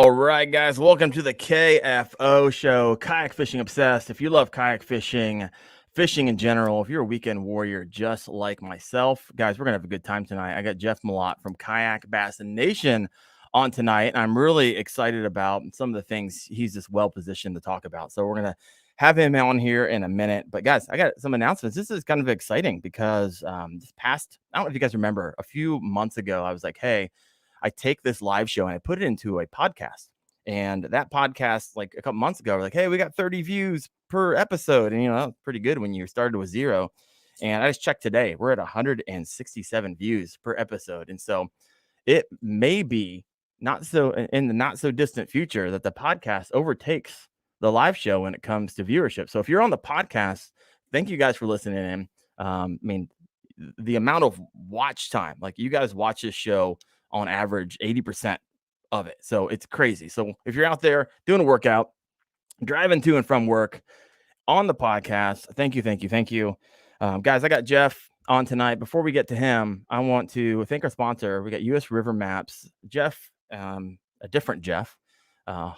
All right, guys, welcome to the KFO show, Kayak Fishing Obsessed. If you love kayak fishing, fishing in general, if you're a weekend warrior just like myself, guys, we're going to have a good time tonight. I got Jeff Malott from Kayak Bass Nation on tonight, and I'm really excited about some of the things he's just well positioned to talk about. So we're going to have him on here in a minute. But, guys, I got some announcements. This is kind of exciting because this past, I don't know if you guys remember, a few months ago, I was like, hey, I take this live show and I put it into a podcast. And that podcast, like a couple months ago, we're like, hey, we got 30 views per episode. And, that's pretty good when you started with 0. And I just checked today, we're at 167 views per episode. And so it may be not so in the not so distant future that the podcast overtakes the live show when it comes to viewership. So if you're on the podcast, thank you guys for listening in. The amount of watch time, like you guys watch this show on average 80% of it. So it's crazy. So if you're out there doing a workout, driving to and from work on the podcast, thank you. Guys, I got Jeff on tonight. Before we get to him, I want to thank our sponsor. We got US River Maps. Jeff, a different Jeff. Go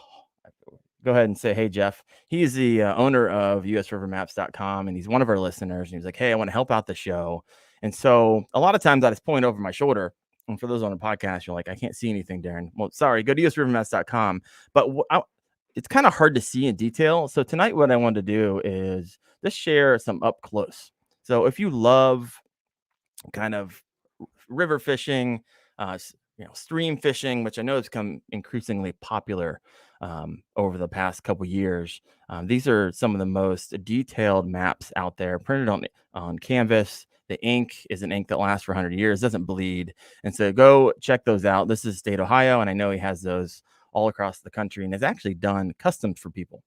ahead and say, hey, Jeff. He's the owner of usrivermaps.com, and he's one of our listeners. And he's like, hey, I want to help out the show. And so a lot of times I just point over my shoulder. And for those on the podcast, you're like, I can't see anything, Darren. Well, sorry, go to usrivermaps.com. But it's kind of hard to see in detail. So tonight what I wanted to do is just share some up close. So if you love kind of river fishing, stream fishing, which I know has become increasingly popular over the past couple years, these are some of the most detailed maps out there, printed on canvas. The ink is an ink that lasts for 100 years, doesn't bleed. And so go check those out. This is State Ohio, and I know he has those all across the country and has actually done customs for people.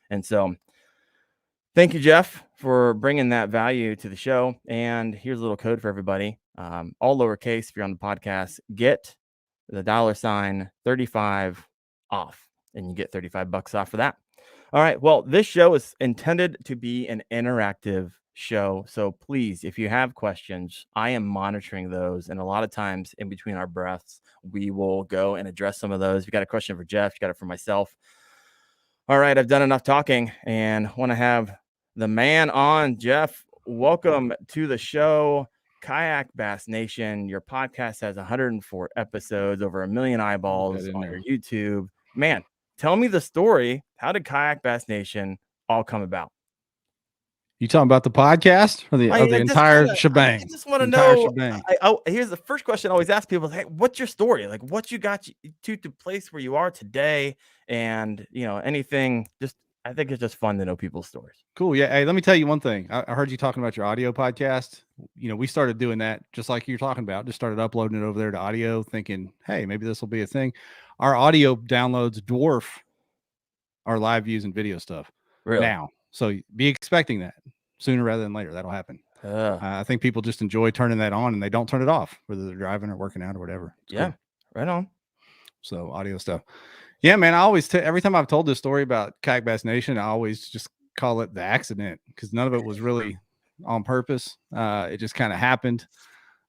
And so thank you, Jeff, for bringing that value to the show. And here's a little code for everybody. All lowercase, if you're on the podcast, get the $35 off, and you get $35 off for that. All right. Well, this show is intended to be an interactive show. So please, if you have questions, I am monitoring those. And a lot of times in between our breaths, we will go and address some of those. If you got a question for Jeff, you got it for myself. All right. I've done enough talking and want to have the man on. Jeff, welcome to the show. Kayak Bass Nation. Your podcast has 104 episodes, over 1 million eyeballs on your YouTube. Man, tell me the story. How did Kayak Bass Nation all come about? You talking about the podcast or the entire shebang? I just want to know. Here's the first question I always ask people: hey, what's your story? Like, what you got to the place where you are today, and anything. Just, I think it's just fun to know people's stories. Cool. Yeah. Hey, let me tell you one thing. I heard you talking about your audio podcast. We started doing that just like you're talking about. Just started uploading it over there to audio, thinking, hey, maybe this will be a thing. Our audio downloads dwarf our live views and video stuff now. So be expecting that sooner rather than later. That'll happen. I think people just enjoy turning that on and they don't turn it off, whether they're driving or working out or whatever. It's cool. Right on. So audio stuff. Yeah, man. I always every time I've told this story about Kayak Bass Nation, I always just call it the accident, because none of it was really on purpose. It just kind of happened.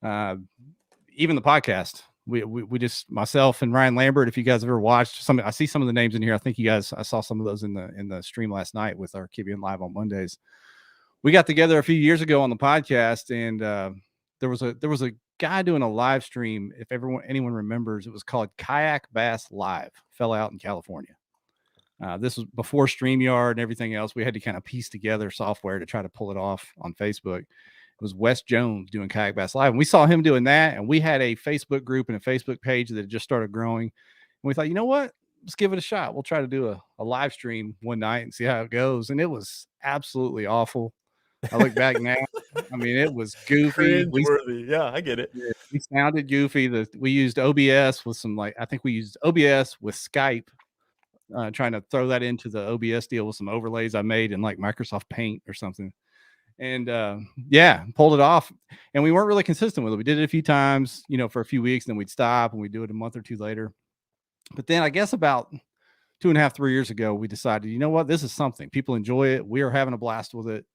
Even the podcast. We just, myself and Ryan Lambert, if you guys have ever watched some, I see some of the names in here. I think I saw some of those in the stream last night with our Kibian Live on Mondays. We got together a few years ago on the podcast, and there was a guy doing a live stream. If anyone remembers, it was called Kayak Bass Live. Fell out in California. This was before StreamYard and everything else. We had to kind of piece together software to try to pull it off on Facebook. It was Wes Jones doing Kayak Bass Live. And we saw him doing that. And we had a Facebook group and a Facebook page that had just started growing. And we thought, you know what? Let's give it a shot. We'll try to do a live stream one night and see how it goes. And it was absolutely awful. I look back now. I mean, it was goofy. Yeah, I get it. We sounded goofy. We used OBS with I think we used OBS with Skype, trying to throw that into the OBS deal with some overlays I made in like Microsoft Paint or something. And pulled it off. And we weren't really consistent with it. We did it a few times, for a few weeks, and then we'd stop and we'd do it a month or two later. But then I guess about 2.5, 3 years ago, we decided, you know what, this is something. People enjoy it. We are having a blast with it.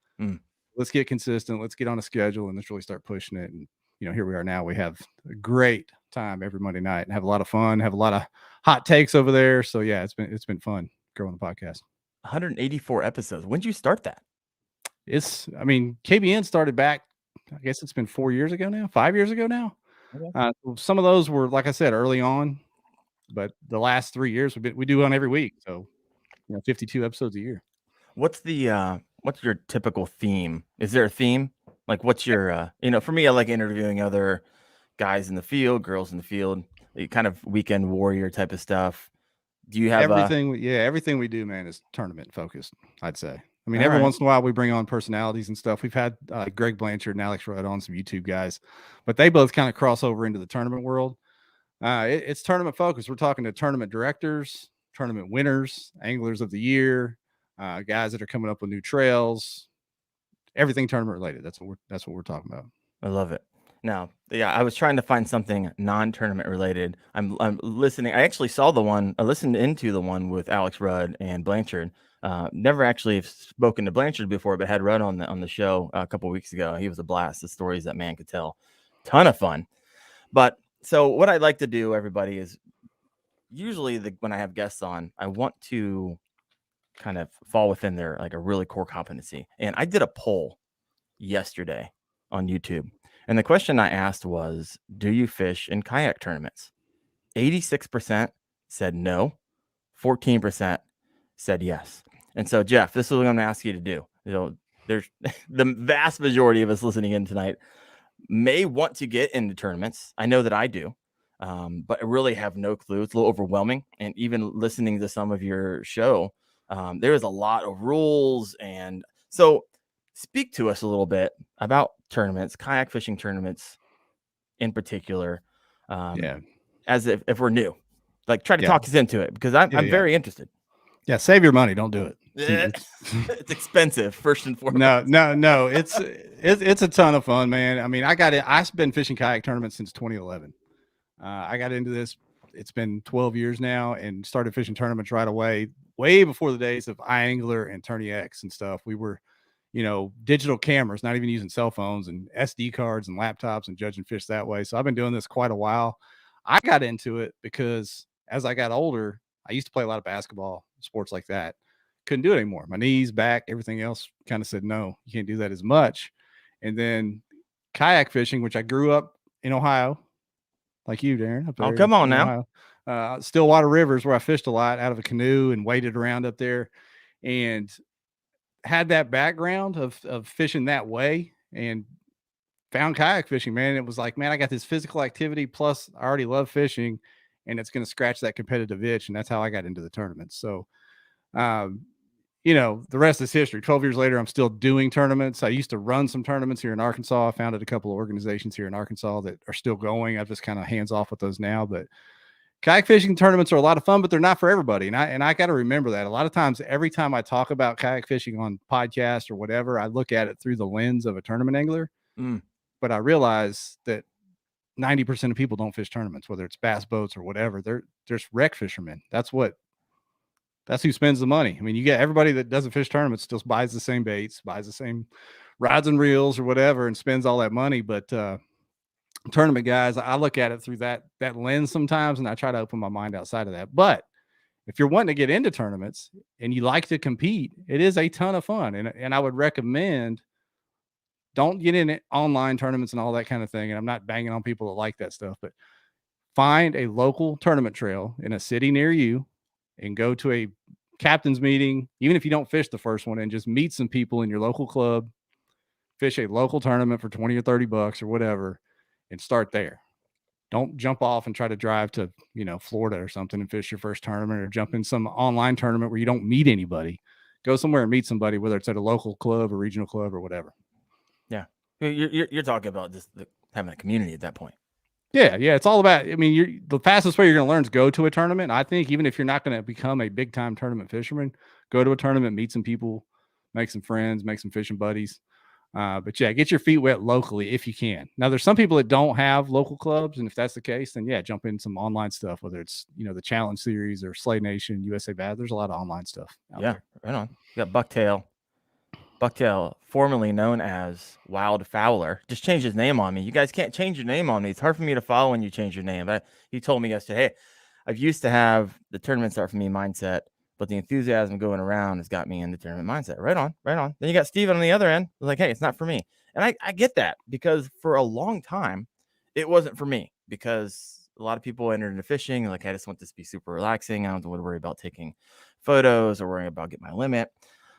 Let's get consistent. Let's get on a schedule and let's really start pushing it. And, here we are now. We have a great time every Monday night and have a lot of fun, have a lot of hot takes over there. So yeah, it's been fun growing the podcast. 184 episodes. When did you start that? I mean, KBN started back, I guess it's been 4 years ago now, 5 years ago now. Okay. Some of those were, like I said, early on, but the last 3 years we do one every week. So, 52 episodes a year. What's your typical theme? Is there a theme? Like, what's your, for me, I like interviewing other guys in the field, girls in the field, kind of weekend warrior type of stuff. Do you have everything we do, man, is tournament focused, I'd say. I mean, All every right. once in a while we bring on personalities and stuff. We've had Greg Blanchard and Alex Rudd on, some YouTube guys, but they both kind of cross over into the tournament world. It's tournament focused. We're talking to tournament directors, tournament winners, anglers of the year, guys that are coming up with new trails, everything tournament related. That's what we're talking about. I love it. Now, yeah, I was trying to find something non-tournament related. I'm listening. I actually saw I listened into the one with Alex Rudd and Blanchard. Never actually spoken to Blanchard before, but had Rudd on the show a couple weeks ago. He was a blast. The stories that man could tell, ton of fun. But so what I'd like to do, everybody, is usually when I have guests on, I want to kind of fall within their like a really core competency. And I did a poll yesterday on YouTube. And the question I asked was, do you fish in kayak tournaments? 86% said no, 14% said yes. And so, Jeff, this is what I'm going to ask you to do. There's the vast majority of us listening in tonight may want to get into tournaments. I know that I do, but I really have no clue. It's a little overwhelming. And even listening to some of your show, there is a lot of rules. And so speak to us a little bit about tournaments, kayak fishing tournaments in particular. As if we're new, like try to talk us into it, because I'm very interested. Yeah. Save your money. Don't do it. It's expensive, first and foremost. No. It's a ton of fun, man. I mean, I've been fishing kayak tournaments since 2011. I got into this. It's been 12 years now, and started fishing tournaments right away, way before the days of iAngler and Tourney X and stuff. We were, digital cameras, not even using cell phones, and SD cards and laptops, and judging fish that way. So I've been doing this quite a while. I got into it because as I got older, I used to play a lot of basketball, sports like that. Couldn't do it anymore. My knees, back, everything else kind of said, no, you can't do that as much. And then kayak fishing, which I grew up in Ohio, like you, Darren. Up there, oh, come on now. Stillwater Rivers, where I fished a lot out of a canoe and waded around up there, and had that background of fishing that way, and found kayak fishing, man. It was like, man, I got this physical activity, plus I already love fishing, and it's going to scratch that competitive itch. And that's how I got into the tournament. So, the rest is history. 12 years later, I'm still doing tournaments. I used to run some tournaments here in Arkansas. I founded a couple of organizations here in Arkansas that are still going. I've just kind of hands off with those now, but kayak fishing tournaments are a lot of fun, but they're not for everybody. And I got to remember that. A lot of times, every time I talk about kayak fishing on podcasts or whatever, I look at it through the lens of a tournament angler. But I realize that 90% of people don't fish tournaments, whether it's bass boats or whatever. They're just wreck fishermen. That's who spends the money. I mean, you get everybody that doesn't fish tournaments still buys the same baits, buys the same rods and reels or whatever, and spends all that money. But tournament guys, I look at it through that lens sometimes, and I try to open my mind outside of that. But if you're wanting to get into tournaments and you like to compete, it is a ton of fun. And I would recommend, don't get in online tournaments and all that kind of thing. And I'm not banging on people that like that stuff, but find a local tournament trail in a city near you and go to a captain's meeting, even if you don't fish the first one, and just meet some people in your local club, fish a local tournament for 20 or 30 bucks or whatever, and start there. Don't jump off and try to drive to, Florida or something and fish your first tournament, or jump in some online tournament where you don't meet anybody. Go somewhere and meet somebody, whether it's at a local club or regional club or whatever. Yeah. You're talking about just having a community at that point. Yeah. It's all about, the fastest way you're going to learn is go to a tournament. I think even if you're not going to become a big time tournament fisherman, go to a tournament, meet some people, make some friends, make some fishing buddies. But yeah, get your feet wet locally if you can. Now, there's some people that don't have local clubs, and if that's the case, then yeah, jump in some online stuff, whether it's the Challenge Series or Slay Nation, USA Bass. There's a lot of online stuff. Yeah, right on. You got Bucktail, formerly known as Wild Fowler, just changed his name on me. You guys can't change your name on me. It's hard for me to follow when you change your name. But he told me yesterday, hey, I've used to have the tournaments start for me mindset, but the enthusiasm going around has got me in the tournament mindset. Right on, right on. Then you got Steven on the other end. Like, hey, it's not for me. And I get that, because for a long time, it wasn't for me, because a lot of people entered into fishing. Like, I just want this to be super relaxing. I don't want to worry about taking photos or worrying about getting my limit.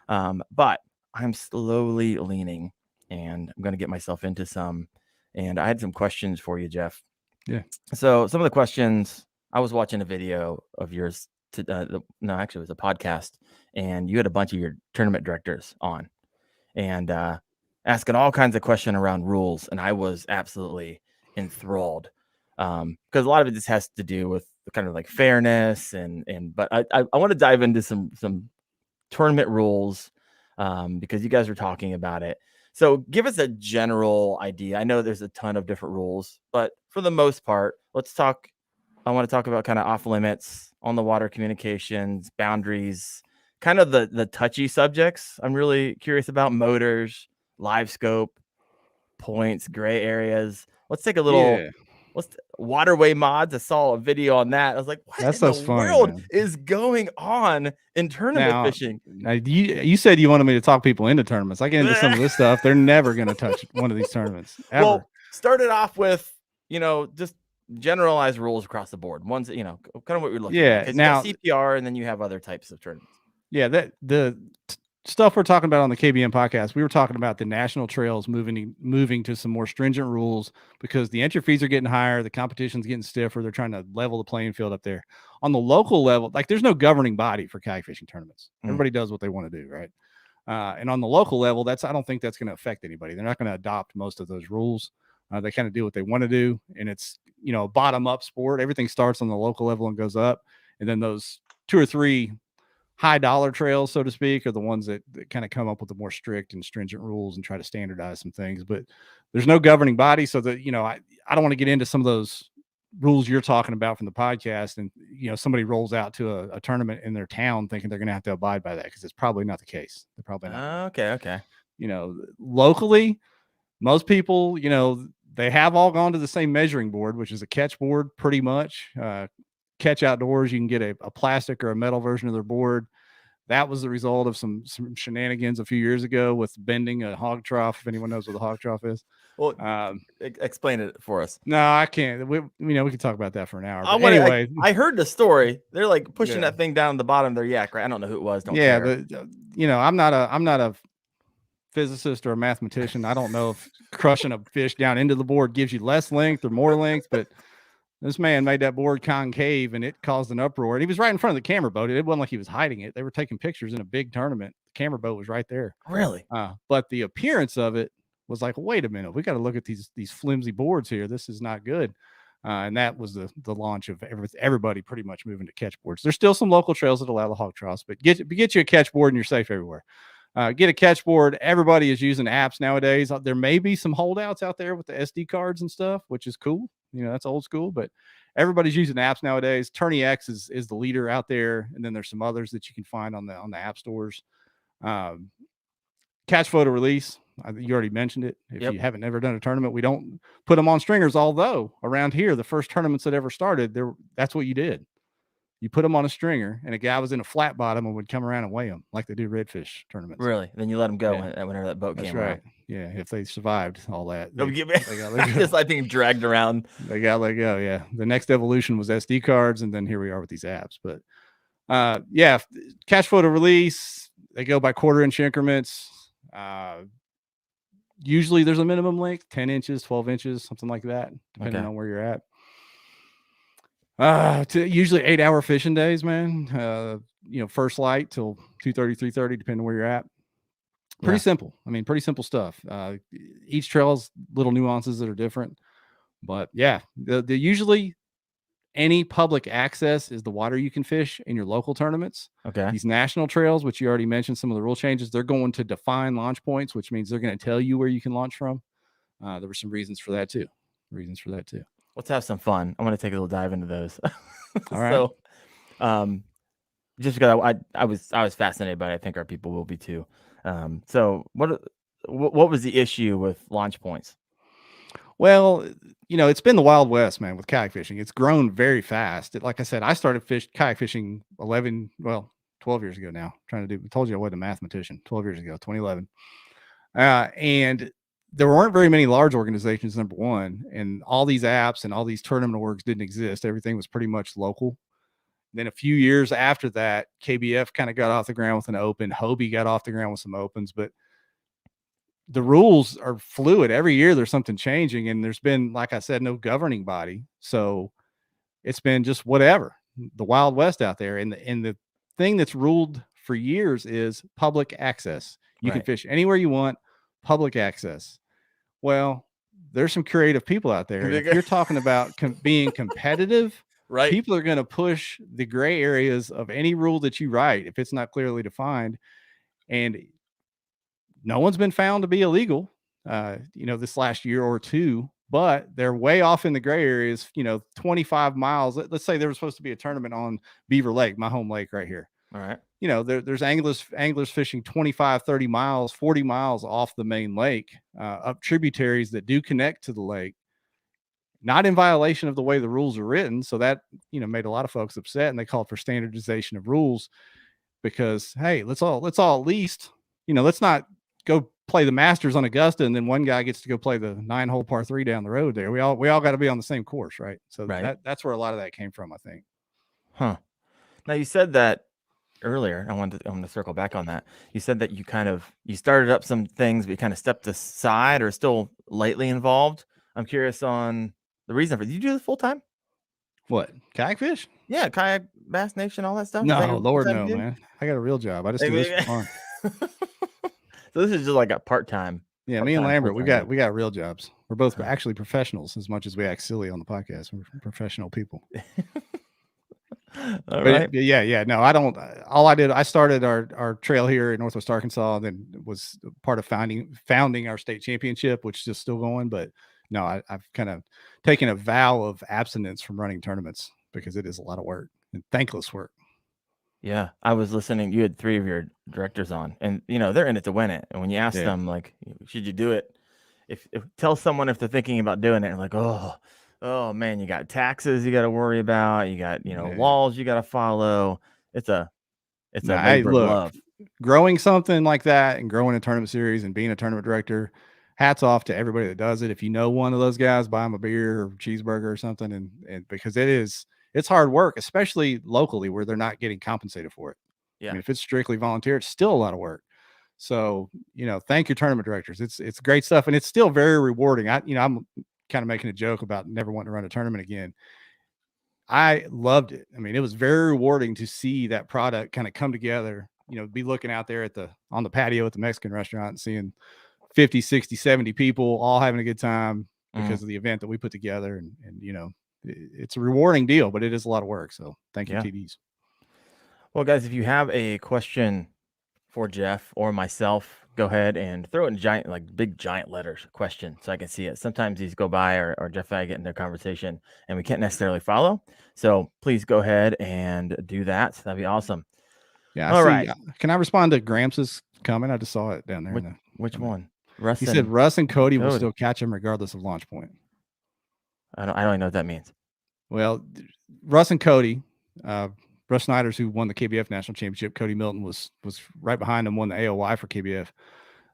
But I'm slowly leaning, and I'm going to get myself into some. And I had some questions for you, Jeff. Yeah. So some of the questions, I was watching a video of yours. No, actually, it was a podcast, and you had a bunch of your tournament directors on, and asking all kinds of questions around rules, and I was absolutely enthralled, because a lot of it just has to do with kind of like fairness, but I want to dive into some tournament rules, because you guys were talking about it. So give us a general idea. I know there's a ton of different rules, but for the most part, let's talk. I want to talk about kind of off limits, on the water communications, boundaries, kind of the touchy subjects. I'm really curious about motors, live scope, points, gray areas. Let's take a little. Yeah. Waterway mods. I saw a video on that. I was like, what That in the stuff's funny, world man. is going on in tournament fishing? Now you said you wanted me to talk people into tournaments. I get into some of this stuff. They're never going to touch one of these tournaments ever. Well, started off with, just generalized rules across the board. Ones that, kind of what we're looking at. Because you got CPR, and then you have other types of tournaments. Yeah, the stuff we're talking about on the KBM podcast, we were talking about the national trails moving to some more stringent rules, because the entry fees are getting higher, the competition's getting stiffer. They're trying to level the playing field up there. On the local level, like, there's no governing body for kayak fishing tournaments. Everybody does what they want to do, right? And on the local level, I don't think that's going to affect anybody. They're not going to adopt most of those rules. They kind of do what they want to do, and it's a bottom up sport. Everything starts on the local level and goes up, and then those 2 or 3 high dollar trails, so to speak, are the ones that kind of come up with the more strict and stringent rules and try to standardize some things. But there's no governing body, so that I don't want to get into some of those rules you're talking about from the podcast, and somebody rolls out to a tournament in their town thinking they're going to have to abide by that, because it's probably not the case. They're probably not. Okay. Locally, most people, they have all gone to the same measuring board, which is a catch board, pretty much. Catch Outdoors, you can get a plastic or a metal version of their board. That was the result of some shenanigans a few years ago with bending a hog trough. If anyone knows what the hog trough is. Well, explain it for us. No, I can't. We can talk about that for an hour. Anyway, I heard the story. They're like pushing that thing down the bottom of their yak, right? I don't know who it was. Don't care. But I'm not a physicist or a mathematician. I don't know if crushing a fish down into the board gives you less length or more length, but this man made that board concave, and it caused an uproar. And he was right in front of the camera boat. It wasn't like he was hiding it. They were taking pictures in a big tournament. The camera boat was right there. Really? But the appearance of it was like, wait a minute, we got to look at these flimsy boards here. This is not good. And that was the launch of everybody pretty much moving to catch boards. There's still some local trails that allow the hog troughs, but get you a catch board and you're safe everywhere. Get a catch board. Everybody is using apps nowadays. There may be some holdouts out there with the SD cards and stuff, which is cool. That's old school, but everybody's using apps nowadays. Tourney X is the leader out there, and then there's some others that you can find on the app stores. Catch photo release. You already mentioned it. If you haven't ever done a tournament, we don't put them on stringers. Although around here, the first tournaments that ever started, that's what you did. You put them on a stringer, and a guy was in a flat bottom and would come around and weigh them like they do redfish tournaments. Really? Then you let them go whenever that boat came around. Yeah, if they survived all that. They just like being dragged around. They got let go, yeah. The next evolution was SD cards, and then here we are with these apps. But catch photo release, they go by 1/4 inch increments. Usually there's a minimum length, 10 inches, 12 inches, something like that, depending on where you're at. Usually 8-hour fishing days, man. First light till 2:30, 3:30, depending where you're at. Pretty simple. Pretty simple stuff. Each trail has little nuances that are different, but the usually any public access is the water you can fish in your local tournaments. Okay. These national trails, which you already mentioned, some of the rule changes, they're going to define launch points, which means they're going to tell you where you can launch from. There were some reasons for that too. Let's have some fun. I want to take a little dive into those. All right. So, just because I was fascinated by it, I think our people will be too. So what was the issue with launch points? Well, it's been the Wild West, man, with kayak fishing. It's grown very fast. Like I said, I started kayak fishing 12 years ago now. I told you I wasn't a mathematician. 12 years ago, 2011. And there weren't very many large organizations, number one, and all these apps and all these tournament orgs didn't exist. Everything was pretty much local. Then a few years after that, KBF kind of got off the ground with an open. Hobie got off the ground with some opens, but the rules are fluid. Every year there's something changing, and there's been, like I said, no governing body. So it's been just whatever, the Wild West out there. And the thing that's ruled for years is public access. You can fish anywhere you want, public access. Well, there's some creative people out there. And if you're talking about being competitive, people are going to push the gray areas of any rule that you write if it's not clearly defined. And no one's been found to be illegal, this last year or two, but they're way off in the gray areas, 25 miles. Let's say there was supposed to be a tournament on Beaver Lake, my home lake right here. All right. There's anglers fishing 25, 30 miles, 40 miles off the main lake, up tributaries that do connect to the lake, not in violation of the way the rules are written. So that, made a lot of folks upset, and they called for standardization of rules because, hey, let's all at least, let's not go play the Masters on Augusta and then one guy gets to go play the 9-hole par 3 down the road there. We all got to be on the same course, right? So that's where a lot of that came from, I think. Huh. Now you said that earlier. I'm going to circle back on that. You said that you started up some things, but you kind of stepped aside or still lightly involved. I'm curious on the reason for it. Did you do this full time? What, kayak fish? Yeah, Kayak Bass Nation, all that stuff. No, Lord, no, man. I got a real job. I just do this for fun. So this is just like a part-time. Yeah, me and Lambert, we got real jobs. We're both actually professionals, as much as we act silly on the podcast. We're professional people. All right. Yeah. No, I don't. All I did, I started our trail here in Northwest Arkansas, and then was part of founding our state championship, which is still going. But no, I've kind of taken a vow of abstinence from running tournaments because it is a lot of work and thankless work. Yeah, I was listening. You had 3 of your directors on, and they're in it to win it. And when you ask them, like, should you do it? If tell someone if they're thinking about doing it, and like, oh man, you got taxes you got to worry about. You got laws you got to follow. It's a labor of love. Growing something like that and growing a tournament series and being a tournament director, hats off to everybody that does it. If you know one of those guys, buy them a beer or cheeseburger or something, and because it's hard work, especially locally where they're not getting compensated for it. Yeah. I mean, if it's strictly volunteer, it's still a lot of work. So, thank your tournament directors. It's great stuff. And it's still very rewarding. I'm kind of making a joke about never wanting to run a tournament again. I loved it. I mean, it was very rewarding to see that product kind of come together, be looking out there on the patio at the Mexican restaurant and seeing 50, 60, 70 people all having a good time because of the event that we put together. And it's a rewarding deal, but it is a lot of work. So thank you, TDs. Well, guys, if you have a question for Jeff or myself, go ahead and throw it in big giant letters, question, so I can see it. Sometimes these go by or Jeff and I get in their conversation and we can't necessarily follow. So please go ahead and do that. That'd be awesome. Yeah. All right. Can I respond to Gramps' comment? I just saw it down there. Which one? He said Russ and Cody will still catch him regardless of launch point. I don't even know what that means. Well, Russ and Cody, Russ Snyder's who won the KBF National Championship. Cody Milton was right behind him, won the AOY for KBF.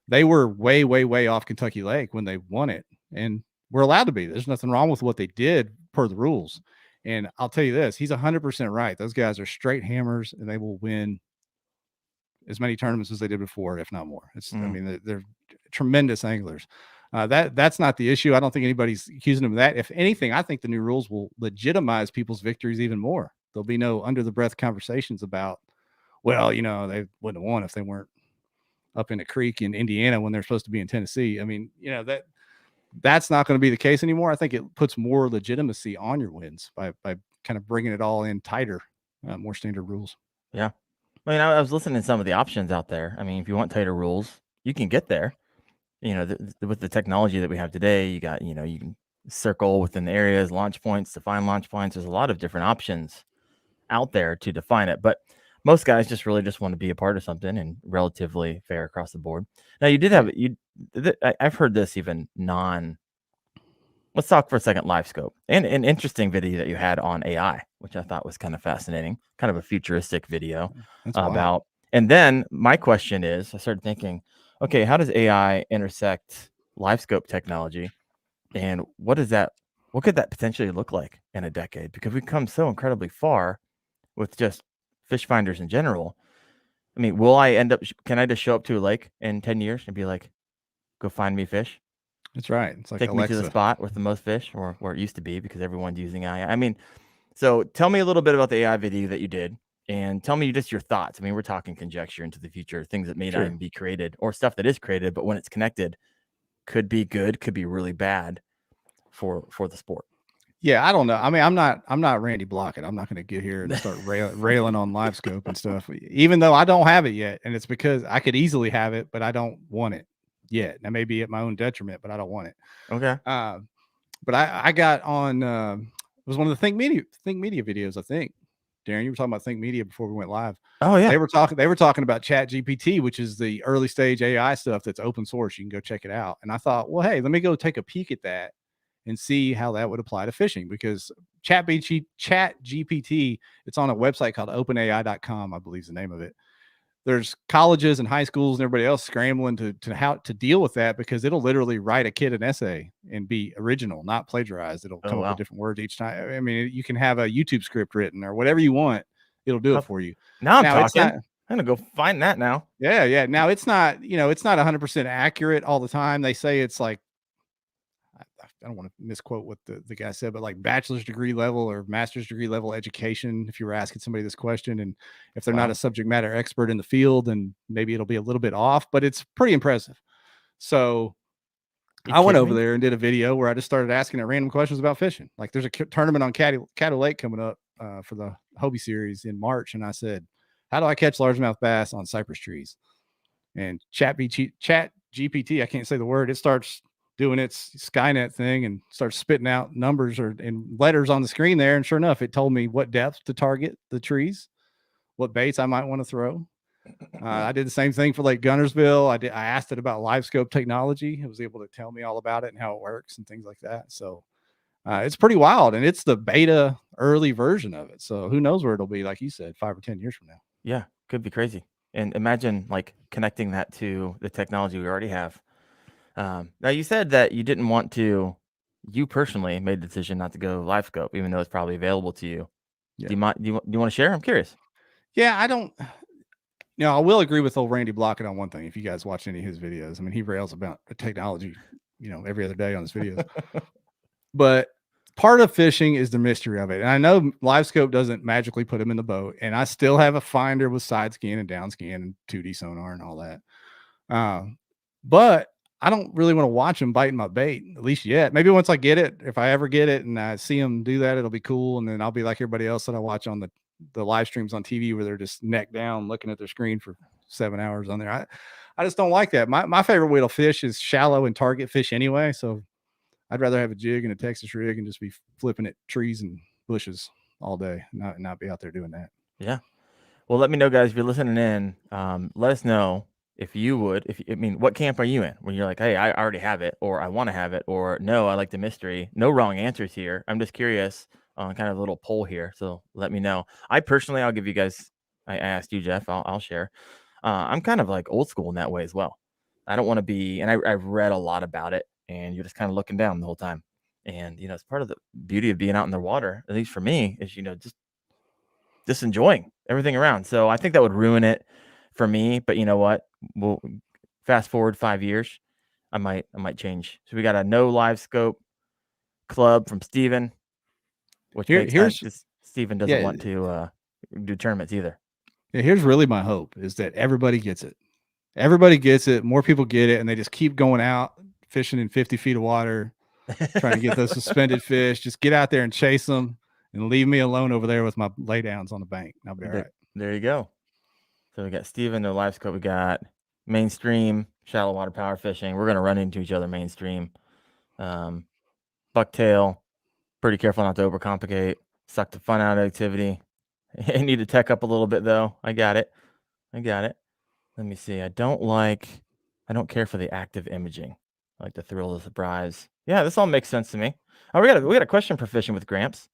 They were way, way, way off Kentucky Lake when they won it, and we're allowed to be. There's nothing wrong with what they did per the rules. And I'll tell you this, he's 100% right. Those guys are straight hammers, and they will win as many tournaments as they did before, if not more. I mean, they're tremendous anglers. That's not the issue. I don't think anybody's accusing them of that. If anything, I think the new rules will legitimize people's victories even more. There'll be no under the breath conversations about, well, they wouldn't have won if they weren't up in a creek in Indiana when they're supposed to be in Tennessee. I mean, that's not going to be the case anymore. I think it puts more legitimacy on your wins by kind of bringing it all in tighter, more standard rules. Yeah. I mean, I was listening to some of the options out there. I mean, if you want tighter rules, you can get there. With the technology that we have today, you got, you can circle within the areas, launch points, define launch points. There's a lot of different options out there to define it. But most guys just want to be a part of something and relatively fair across the board. Now, you did have I've heard this even let's talk for a second live scope and an interesting video that you had on AI, which I thought was kind of fascinating, kind of a futuristic video That's wild. about. And then my question is, I started thinking, okay, how does AI intersect live scope technology, and what could that potentially look like in a decade? Because we've come so incredibly far with just fish finders in general. I mean, will I end up? Can I just show up to a lake in 10 years and be like, "Go find me fish"? That's right. It's like Take me to the Alexa. spot with the most fish, or where it used to be, because everyone's using AI. I mean, so tell me a little bit about the AI video that you did, and tell me just your thoughts. I mean, we're talking conjecture into the future, things that may not Sure. even be created, or stuff that is created, but when it's connected, could be good, could be really bad for the sport. Yeah, I don't know. I mean, I'm not Randy Blockett. I'm not going to get here and start railing on live scope and stuff, even though I don't have it yet. And it's because I could easily have it, but I don't want it yet. That may be at my own detriment, but I don't want it. Okay. But I got on, it was one of the Think Media videos, I think. Darren, you were talking about Think Media before we went live. Oh yeah. They were talking about Chat GPT, which is the early stage AI stuff that's open source. You can go check it out. And I thought, well, hey, let me go take a peek at that and see how that would apply to fishing, because Chat GPT, it's on a website called openai.com, I believe is the name of it. There's colleges and high schools and everybody else scrambling to how to deal with that, because it'll literally write a kid an essay and be original, not plagiarized. It'll Oh come up wow. with different words each time. I mean, you can have a YouTube script written or whatever you want. It'll do it for you. Now I'm Now it's talking. not, I'm gonna go find that now. yeah. Now it's not, it's not 100% accurate all the time. They say it's like, I don't want to misquote what the guy said, but like bachelor's degree level or master's degree level education. If you were asking somebody this question, and if they're not Wow. a subject matter expert in the field, then maybe it'll be a little bit off, but it's pretty impressive. So You I went kidding over me? there and did a video where I just started asking it random questions about fishing. Like there's a tournament on Caddo Lake coming up for the Hobie series in March. And I said, how do I catch largemouth bass on cypress trees? And Chat GPT, I can't say the word. It starts doing its Skynet thing and starts spitting out numbers and letters on the screen there. And sure enough, it told me what depth to target the trees, what baits I might want to throw. I did the same thing for Lake Gunnersville. I asked it about live scope technology. It was able to tell me all about it and how it works and things like that. So it's pretty wild, and it's the beta early version of it. So who knows where it'll be, like you said, 5 or 10 years from now. Yeah, could be crazy. And imagine like connecting that to the technology we already have. Now you said that you didn't want to. You personally made the decision not to go live scope, even though it's probably available to you. Yeah. Do you mind? Do you want to share? I'm curious. Yeah, I don't. I will agree with old Randy Blockett on one thing. If you guys watch any of his videos, I mean, he rails about the technology, every other day on his videos. But part of fishing is the mystery of it. And I know live scope doesn't magically put him in the boat. And I still have a finder with side scan and down scan and 2D sonar and all that. But I don't really want to watch him biting my bait, at least yet. Maybe once I get it, if I ever get it and I see him do that, it'll be cool. And then I'll be like everybody else that I watch on the live streams on TV where they're just neck down looking at their screen for 7 hours on there. I just don't like that. My favorite way to fish is shallow and target fish anyway. So I'd rather have a jig and a Texas rig and just be flipping at trees and bushes all day, not be out there doing that. Yeah. Well, let me know, guys, if you're listening in. Let us know if you would. I mean, what camp are you in? When you're like, hey, I already have it, or I want to have it, or no, I like the mystery. No wrong answers here. I'm just curious on kind of a little poll here. So let me know. I personally, I'll give you guys. I asked you, Jeff. I'll share. I'm kind of like old school in that way as well. I don't want to be, and I've read a lot about it, and you're just kind of looking down the whole time. And it's part of the beauty of being out in the water, at least for me, is just enjoying everything around. So I think that would ruin it for me. But you know what? We'll fast forward 5 years. I might change. So we got a no live scope club from Steven, which makes sense because Steven doesn't want to do tournaments either. Here's really my hope is that everybody gets it. Everybody gets it. More people get it, and they just keep going out fishing in 50 feet of water, trying to get those suspended fish. Just get out there and chase them, and leave me alone over there with my laydowns on the bank. I'll be all right. There you go. So we got Steven, no live scope. We got mainstream, shallow water power fishing. We're gonna run into each other mainstream. Bucktail, pretty careful not to overcomplicate. Suck the fun out of activity. I need to tech up a little bit though. I got it. Let me see. I don't care for the active imaging. I like the thrill of the surprise. Yeah, this all makes sense to me. Oh, we got a question for fishing with Gramps.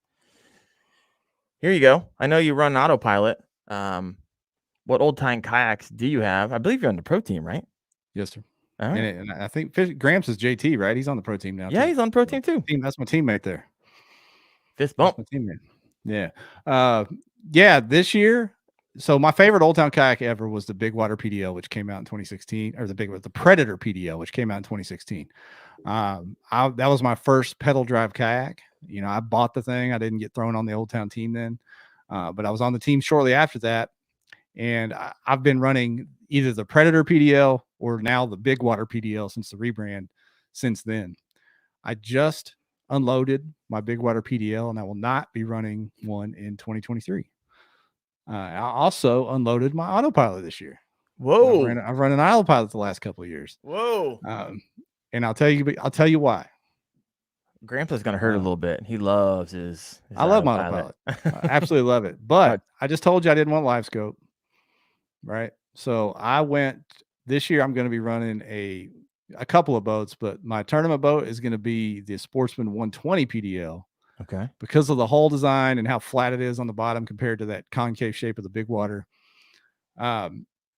Here you go. I know you run autopilot. What old time kayaks do you have? I believe you're on the pro team, right? Yes, sir. All right. And I think Gramps is JT, right? He's on the pro team now. Yeah, too. he's on pro team too. That's my teammate there. Fist bump. That's my teammate. Yeah. Yeah. This year, so my favorite Old Town kayak ever was the Big Water PDL, which came out in 2016, or the Predator PDL, which came out in 2016. That was my first pedal drive kayak. You know, I bought the thing. I didn't get thrown on the Old Town team then, but I was on the team shortly after that. And I've been running either the Predator PDL or now the Big Water PDL since the rebrand since then. I just unloaded my Big Water PDL and I will not be running one in 2023. I also unloaded my autopilot this year. Whoa. I've run an autopilot the last couple of years. Whoa. And I'll tell you why. Grandpa's gonna hurt a little bit. He loves his I love my autopilot. I absolutely love it. But I just told you I didn't want live scope. Right. So I went this year. I'm going to be running a couple of boats, but my tournament boat is going to be the Sportsman 120 PDL. Okay. Because of the hull design and how flat it is on the bottom compared to that concave shape of the Big Water. I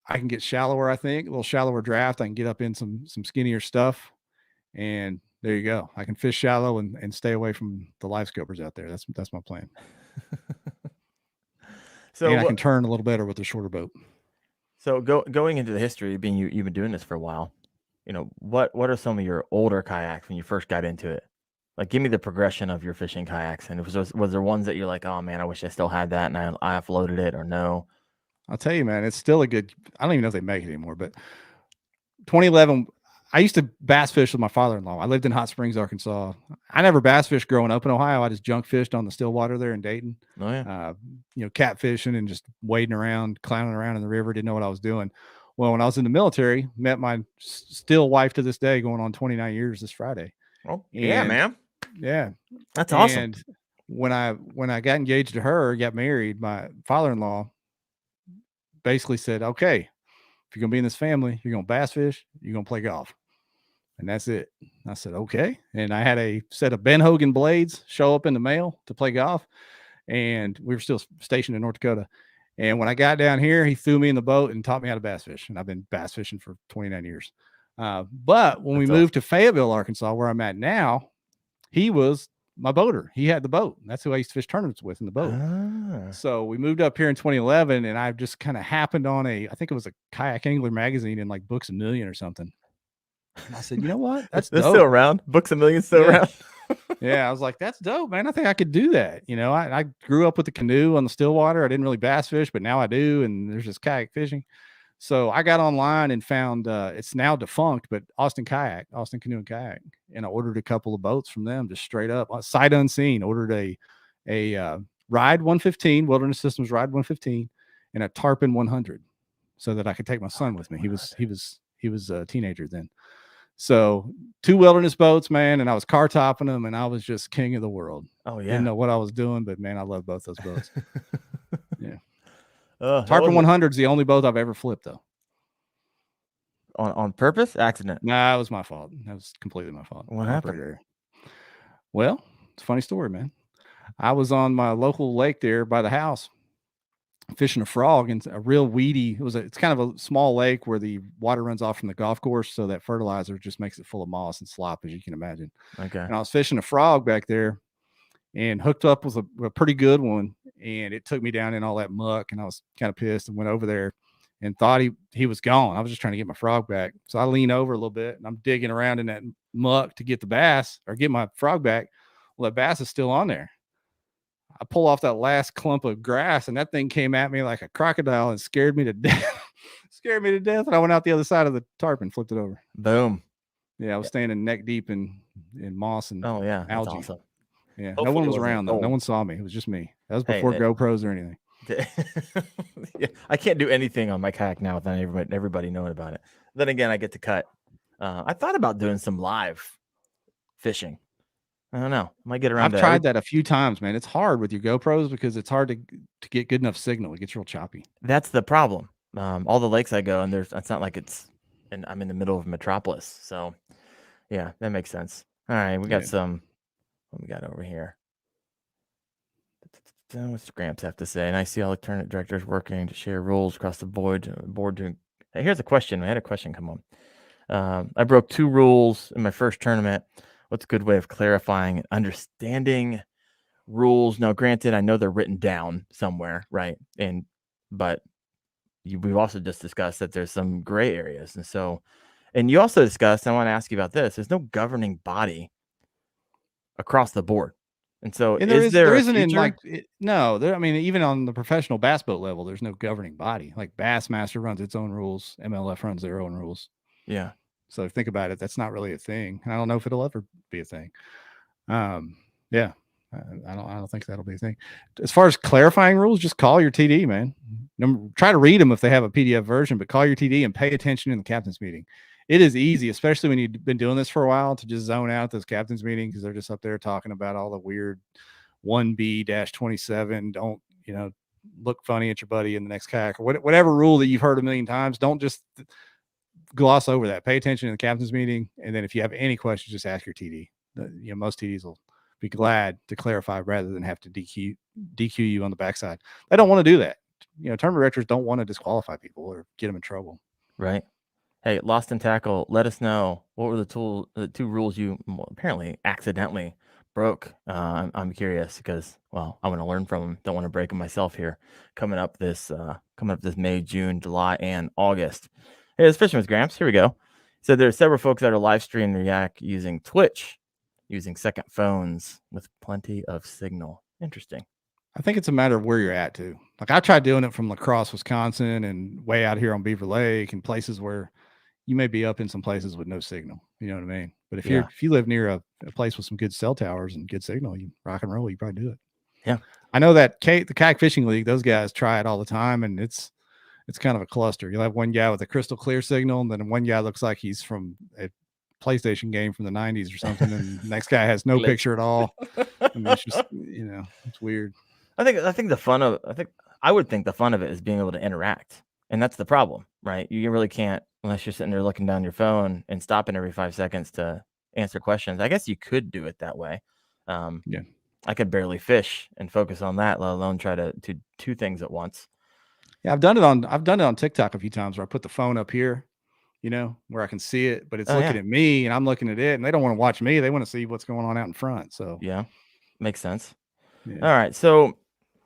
can get shallower, I think, a little shallower draft. I can get up in some skinnier stuff. And there you go. I can fish shallow and stay away from the live scopers out there. That's my plan. So I can turn a little better with the shorter boat. So going into the history, being you've been doing this for a while, you know, what are some of your older kayaks when you first got into it? Like, give me the progression of your fishing kayaks. And was there ones that you're like, oh man, I wish I still had that and I offloaded it, or no? I'll tell you, man, it's still a good. I don't even know if they make it anymore, but 2011. I used to bass fish with my father-in-law. I lived in Hot Springs, Arkansas. I never bass fished growing up in Ohio. I just junk fished on the still water there in Dayton. Oh yeah. You know, catfishing and just wading around, clowning around in the river. Didn't know what I was doing. Well, when I was in the military, met my still wife to this day, going on 29 years this Friday. Oh yeah, man. Yeah, that's awesome. And when I got engaged to her, got married, my father-in-law basically said, "Okay, if you're gonna be in this family, you're gonna bass fish, you're gonna play golf." And that's it. I said, okay. And I had a set of Ben Hogan blades show up in the mail to play golf. And we were still stationed in North Dakota. And when I got down here, he threw me in the boat and taught me how to bass fish. And I've been bass fishing for 29 years. But when we moved to Fayetteville, Arkansas, where I'm at now, he was my boater. He had the boat. That's who I used to fish tournaments with in the boat. So we moved up here in 2011, and I just kind of happened on I think it was a Kayak Angler magazine in like Books A Million or something. And I said, you know what? That's dope. Still around. Books A Million still around. Yeah, I was like, that's dope, man. I think I could do that. You know, I grew up with the canoe on the Stillwater. I didn't really bass fish, but now I do. And there's this kayak fishing. So I got online and found it's now defunct, but Austin Canoe and Kayak. And I ordered a couple of boats from them, just straight up, sight unseen. Ordered a Ride 115, Wilderness Systems Ride 115, and a Tarpon 100, so that I could take my son with me. He was a teenager then. So 2 wilderness boats, man, and I was car topping them, and I was just king of the world. Oh yeah, didn't know what I was doing, but man, I love both those boats. Yeah, Tarpon 100 is the only boat I've ever flipped, though. On purpose, accident? Nah, it was my fault. That was completely my fault. What happened? Well, it's a funny story, man. I was on my local lake there by the house, fishing a frog, and a real weedy. It's kind of a small lake where the water runs off from the golf course, so that fertilizer just makes it full of moss and slop, as you can imagine. Okay. And I was fishing a frog back there, and hooked up with a pretty good one, and it took me down in all that muck, and I was kind of pissed and went over there and thought he was gone. I was just trying to get my frog back, so I lean over a little bit, and I'm digging around in that muck to get the bass or get my frog back. Well, that bass is still on there. I pull off that last clump of grass, and that thing came at me like a crocodile and scared me to death. And I went out the other side of the tarpon, flipped it over. Boom. Yeah, I was standing neck deep in moss and algae. Awesome. Yeah, hopefully no one was around though. No one saw me. It was just me. That was before GoPros or anything. Yeah, I can't do anything on my kayak now without everybody knowing about it. Then again, I get to cut. I thought about doing some live fishing. I don't know. I might get around. I've tried that a few times, man. It's hard with your GoPros because it's hard to get good enough signal. It gets real choppy. That's the problem. All the lakes I go, and it's not like I'm in the middle of Metropolis. So yeah, that makes sense. All right, we got Yeah. some. What we got over here? What's Gramps have to say? And I see all the tournament directors working to share rules across the board. Hey, here's a question. I had a question come on. I broke 2 rules in my first tournament. What's a good way of clarifying and understanding rules? Now, granted, I know they're written down somewhere, right? But we've also just discussed that there's some gray areas, and you also discussed. I want to ask you about this. There's no governing body across the board, and so And is there there a isn't in future? like no, I mean, even on the professional bass boat level, there's no governing body. Like Bassmaster runs its own rules, MLF runs their own rules. Yeah, So think about it, that's not really a thing. I don't know if it'll ever be a thing. Yeah, I don't think that'll be a thing. As far as clarifying rules, just call your TD, man. Try to read them if they have a PDF version, but call your TD and pay attention in the captain's meeting. It is easy, especially when you've been doing this for a while, to just zone out those captain's meetings because they're just up there talking about all the weird 1B-27. Don't, look funny at your buddy in the next kayak, or whatever rule that you've heard a million times. Don't just gloss over that. Pay attention in the captain's meeting, and then if you have any questions, just ask your TD. Most TDs will be glad to clarify rather than have to DQ you on the backside. They don't want to do that. Tournament directors don't want to disqualify people or get them in trouble. right. Hey, Lost in Tackle, let us know what were the 2 rules you apparently accidentally broke. I'm curious because, well, I want to learn from them. Don't want to break them myself here. Coming up this May, June, July, and August. Hey, this Fisherman's Gramps. Here we go. So there's several folks that are live streaming their yak using Twitch, using second phones with plenty of signal. Interesting. I think it's a matter of where you're at too. Like I tried doing it from La Crosse, Wisconsin, and way out here on Beaver Lake, and places where you may be up in some places with no signal. You know what I mean? But if you live near a place with some good cell towers and good signal, you rock and roll, you probably do it. Yeah. I know that the Kayak Fishing League, those guys try it all the time, and it's kind of a cluster. You'll have one guy with a crystal clear signal, and then one guy looks like he's from a PlayStation game from the 90s or something, and the next guy has no picture at all. I mean, it's just, it's weird. I think the fun of I would think the fun of it is being able to interact. And that's the problem, right? You really can't unless you're sitting there looking down your phone and stopping every 5 seconds to answer questions. I guess you could do it that way. Yeah. I could barely fish and focus on that, let alone try to do 2 things at once. Yeah, I've done it on TikTok a few times where I put the phone up here, where I can see it, but it's looking at me and I'm looking at it, and they don't want to watch me. They want to see what's going on out in front. So yeah, makes sense. Yeah. All right. So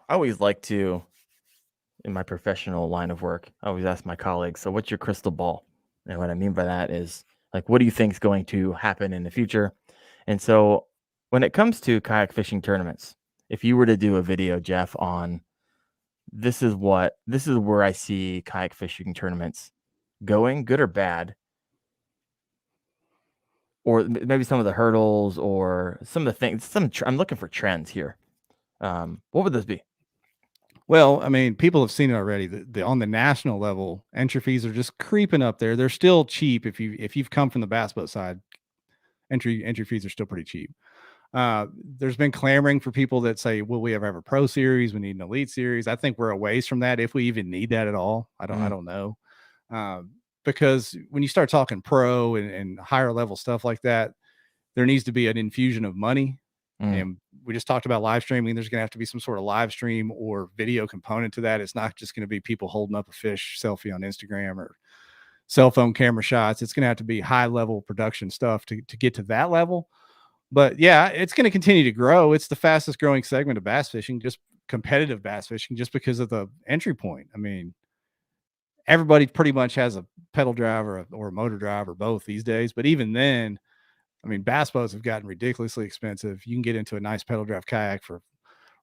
I always like to, in my professional line of work, I always ask my colleagues, so what's your crystal ball? And what I mean by that is, like, what do you think is going to happen in the future? And so when it comes to kayak fishing tournaments, if you were to do a video, Jeff, on this is where I see kayak fishing tournaments going, good or bad, or maybe some of the hurdles or some of the things, I'm looking for trends here. What would those be? Well, I mean, people have seen it already. The on the national level, entry fees are just creeping up there. They're still cheap if you've come from the bass boat side. Entry fees are still pretty cheap. There's been clamoring for people that say, "Will we ever have a pro series? We need an elite series." I think we're a ways from that, if we even need that at all. I don't know, because when you start talking pro and higher level stuff like that, there needs to be an infusion of money. And we just talked about live streaming. There's going to have to be some sort of live stream or video component to that. It's not just going to be people holding up a fish selfie on Instagram or cell phone camera shots. It's going to have to be high level production stuff to get to that level. But yeah, it's going to continue to grow. It's the fastest growing segment of bass fishing, just competitive bass fishing, just because of the entry point. I mean, everybody pretty much has a pedal drive or a motor drive or both these days. But even then, I mean, bass boats have gotten ridiculously expensive. You can get into a nice pedal drive kayak for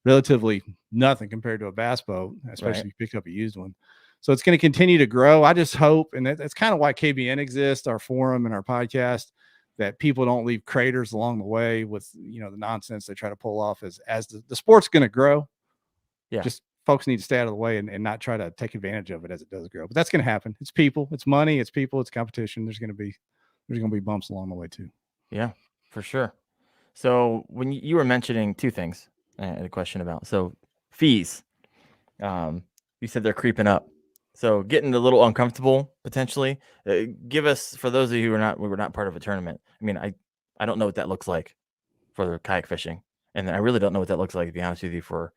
relatively nothing compared to a bass boat, especially if you pick up a used one. So it's going to continue to grow. I just hope, and that's kind of why KBN exists, our forum and our podcast, that people don't leave craters along the way with, the nonsense they try to pull off as the sport's going to grow. Yeah. Just folks need to stay out of the way and not try to take advantage of it as it does grow. But that's going to happen. It's people, it's money, it's people, it's competition. There's going to be bumps along the way too. Yeah, for sure. So when you were mentioning 2 things, I had a question about. So fees, you said they're creeping up. So getting a little uncomfortable potentially. Give us, for those of you who we were not part of a tournament. I mean, I don't know what that looks like for kayak fishing, and I really don't know what that looks like, to be honest with you. For